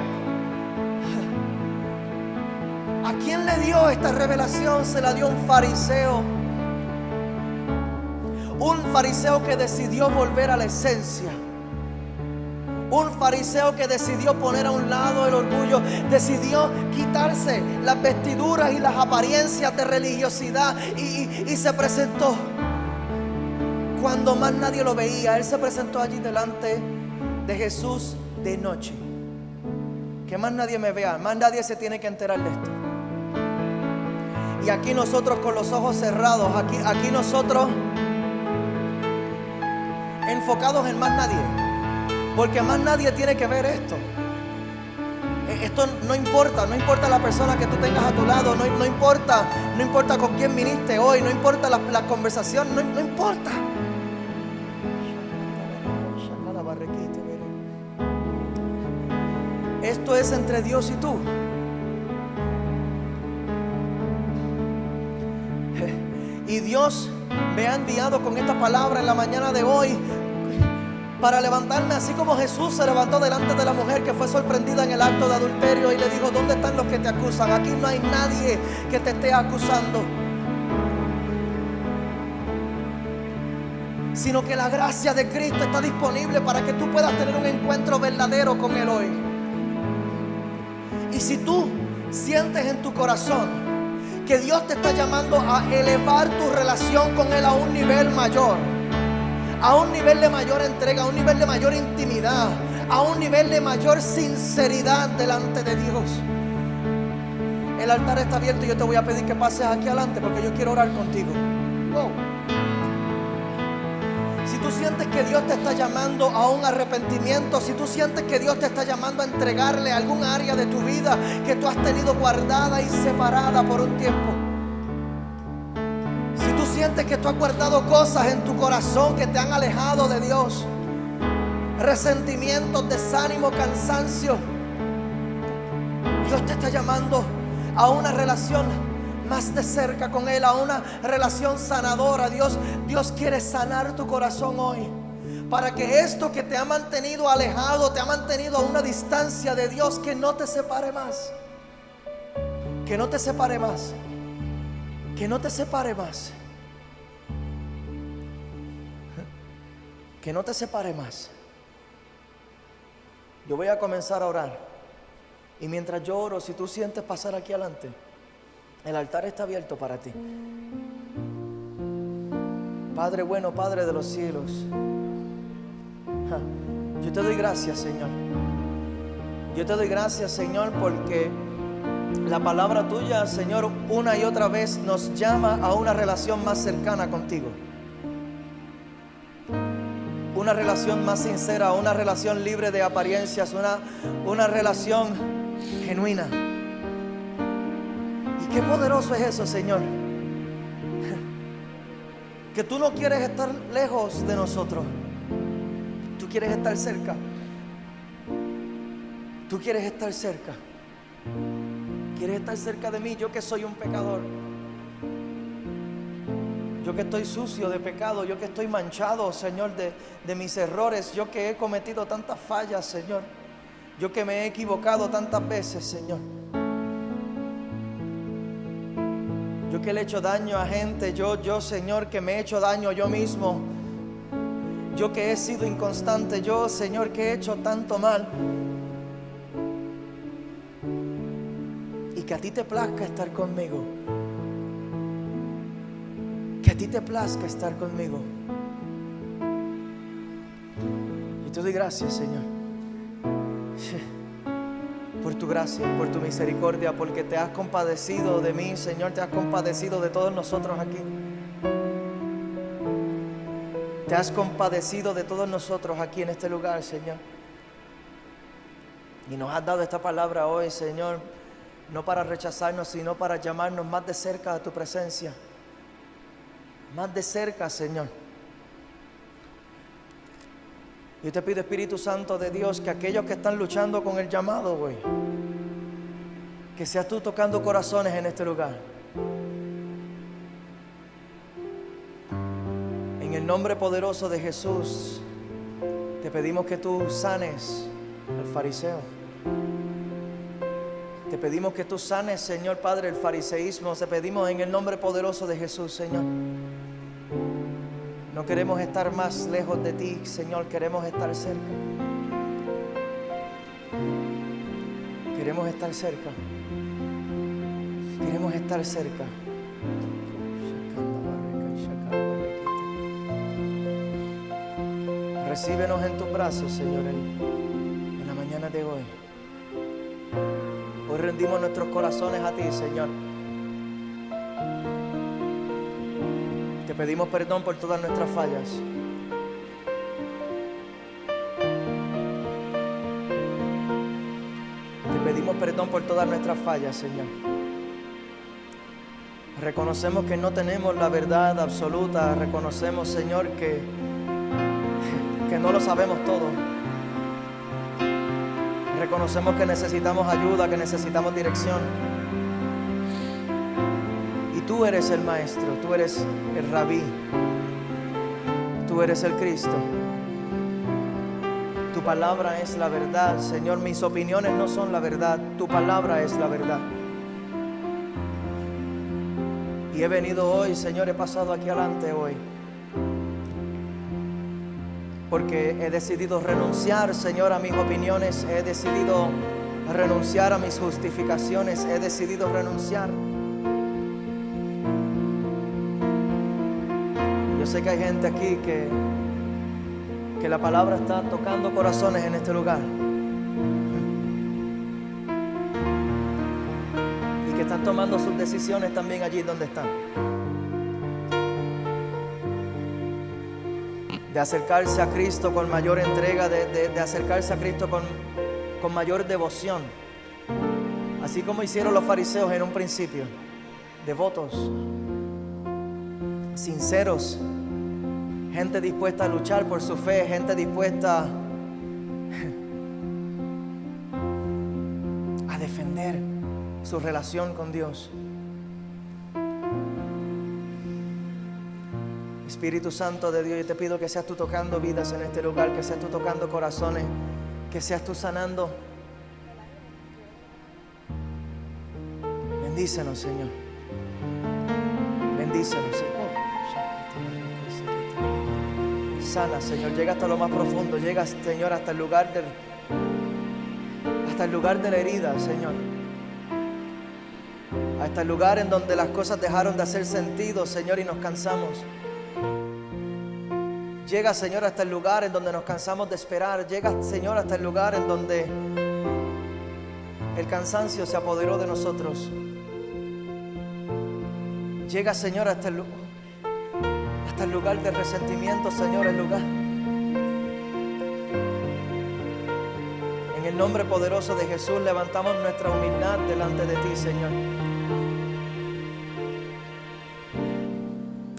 ¿A quién le dio esta revelación? Se la dio un fariseo. Un fariseo que decidió volver a la esencia. Un fariseo que decidió poner a un lado el orgullo, decidió quitarse las vestiduras y las apariencias de religiosidad y se presentó. Cuando más nadie lo veía, Él se presentó allí delante de Jesús de noche. Que más nadie me vea, más nadie se tiene que enterar de esto. Y aquí nosotros con los ojos cerrados, aquí nosotros enfocados en más nadie. Porque más nadie tiene que ver esto. Esto no importa la persona que tú tengas a tu lado, no importa con quién viniste hoy, no importa la conversación, no importa. Esto es entre Dios y tú. Y Dios me ha enviado con esta palabra en la mañana de hoy para levantarme, así como Jesús se levantó delante de la mujer que fue sorprendida en el acto de adulterio y le dijo: ¿dónde están los que te acusan? Aquí no hay nadie que te esté acusando, sino que la gracia de Cristo está disponible para que tú puedas tener un encuentro verdadero con Él hoy. Y si tú sientes en tu corazón que Dios te está llamando a elevar tu relación con Él a un nivel mayor, a un nivel de mayor entrega, a un nivel de mayor intimidad, a un nivel de mayor sinceridad delante de Dios, el altar está abierto y yo te voy a pedir que pases aquí adelante porque yo quiero orar contigo. Wow. Si tú sientes que Dios te está llamando a un arrepentimiento, si tú sientes que Dios te está llamando a entregarle algún área de tu vida que tú has tenido guardada y separada por un tiempo, si tú sientes que tú has guardado cosas en tu corazón que te han alejado de Dios, resentimientos, desánimo, cansancio, Dios te está llamando a una relación más de cerca con Él, a una relación sanadora. Dios quiere sanar tu corazón hoy, para que esto que te ha mantenido alejado, te ha mantenido a una distancia de Dios, que no te separe más, que no te separe más, que no te separe más, que no te separe más. Yo voy a comenzar a orar, y mientras yo oro, si tú sientes pasar aquí adelante, el altar está abierto para ti. Padre bueno, Padre de los cielos, yo te doy gracias, Señor. Yo te doy gracias, Señor, porque la palabra tuya, Señor, una y otra vez nos llama a una relación más cercana contigo. Una relación más sincera, una relación libre de apariencias, una relación genuina. Qué poderoso es eso, Señor. Que tú no quieres estar lejos de nosotros. Tú quieres estar cerca. Tú quieres estar cerca. Quieres estar cerca de mí, yo que soy un pecador. Yo que estoy sucio de pecado. Yo que estoy manchado, Señor, de mis errores. Yo que he cometido tantas fallas, Señor. Yo que me he equivocado tantas veces, Señor. Yo que le he hecho daño a gente, yo Señor, que me he hecho daño yo mismo. Yo que he sido inconstante, yo Señor, que he hecho tanto mal. Y que a ti te plazca estar conmigo. Que a ti te plazca estar conmigo. Y te doy gracias, Señor, por tu gracia, por tu misericordia, porque te has compadecido de mí, Señor, te has compadecido de todos nosotros aquí. Te has compadecido de todos nosotros aquí en este lugar, Señor. Y nos has dado esta palabra hoy, Señor, no para rechazarnos, sino para llamarnos más de cerca a tu presencia. Más de cerca, Señor. Yo te pido, Espíritu Santo de Dios, que aquellos que están luchando con el llamado hoy, que seas tú tocando corazones en este lugar. En el nombre poderoso de Jesús, te pedimos que tú sanes al fariseo. Te pedimos que tú sanes, Señor Padre, el fariseísmo. Te pedimos en el nombre poderoso de Jesús, Señor. No queremos estar más lejos de ti, Señor. Queremos estar cerca. Queremos estar cerca. Queremos estar cerca. Recíbenos en tus brazos, Señor, en la mañana de hoy. Hoy rendimos nuestros corazones a ti, Señor. Te pedimos perdón por todas nuestras fallas. Te pedimos perdón por todas nuestras fallas, Señor. Reconocemos que no tenemos la verdad absoluta. Reconocemos, Señor, que no lo sabemos todo. Reconocemos que necesitamos ayuda, que necesitamos dirección. Y tú eres el Maestro, tú eres el Rabí, tú eres el Cristo. Tu palabra es la verdad, Señor. Mis opiniones no son la verdad, tu palabra es la verdad. Y he venido hoy, Señor, he pasado aquí adelante hoy, porque he decidido renunciar, Señor, a mis opiniones. He decidido renunciar a mis justificaciones. He decidido renunciar. Yo sé que hay gente aquí que la palabra está tocando corazones en este lugar. Y que están tomando sus decisiones también allí donde están. De acercarse a Cristo con mayor entrega, de acercarse a Cristo con mayor devoción. Así como hicieron los fariseos en un principio, devotos, sinceros, gente dispuesta a luchar por su fe, gente dispuesta a defender su relación con Dios. Espíritu Santo de Dios, yo te pido que seas tú tocando vidas en este lugar, que seas tú tocando corazones, que seas tú sanando. Bendícenos, Señor. Bendícenos, Señor. Sana, Señor. Llega hasta lo más profundo. Llega, Señor, hasta el lugar de la herida, Señor. Hasta el lugar en donde las cosas dejaron de hacer sentido, Señor, y nos cansamos. Llega, Señor, hasta el lugar en donde nos cansamos de esperar. Llega, Señor, hasta el lugar en donde el cansancio se apoderó de nosotros. Llega, Señor, hasta el lugar de resentimiento, Señor, el lugar. En el nombre poderoso de Jesús levantamos nuestra humildad delante de ti, Señor.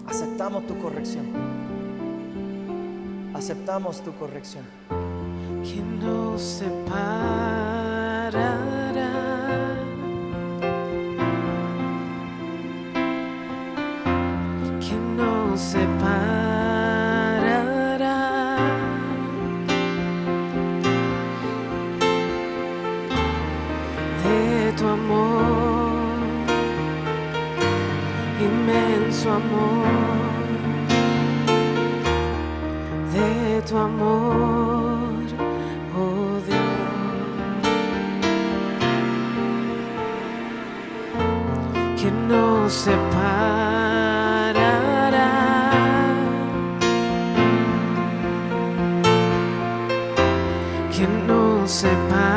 Aceptamos tu corrección. Aceptamos tu corrección. ¿Quién nos separará? ¿Quién nos separará de tu amor, inmenso amor? De tu amor, oh Dios, que nos separará, que nos separará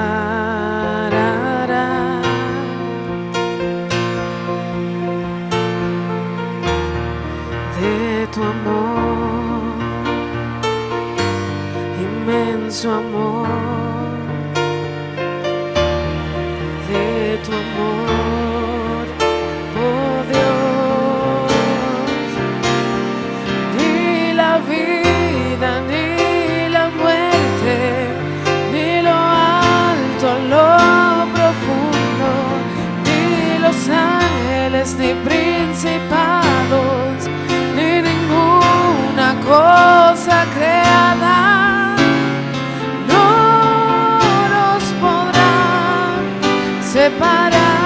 de tu amor, inmenso amor, de tu amor. separar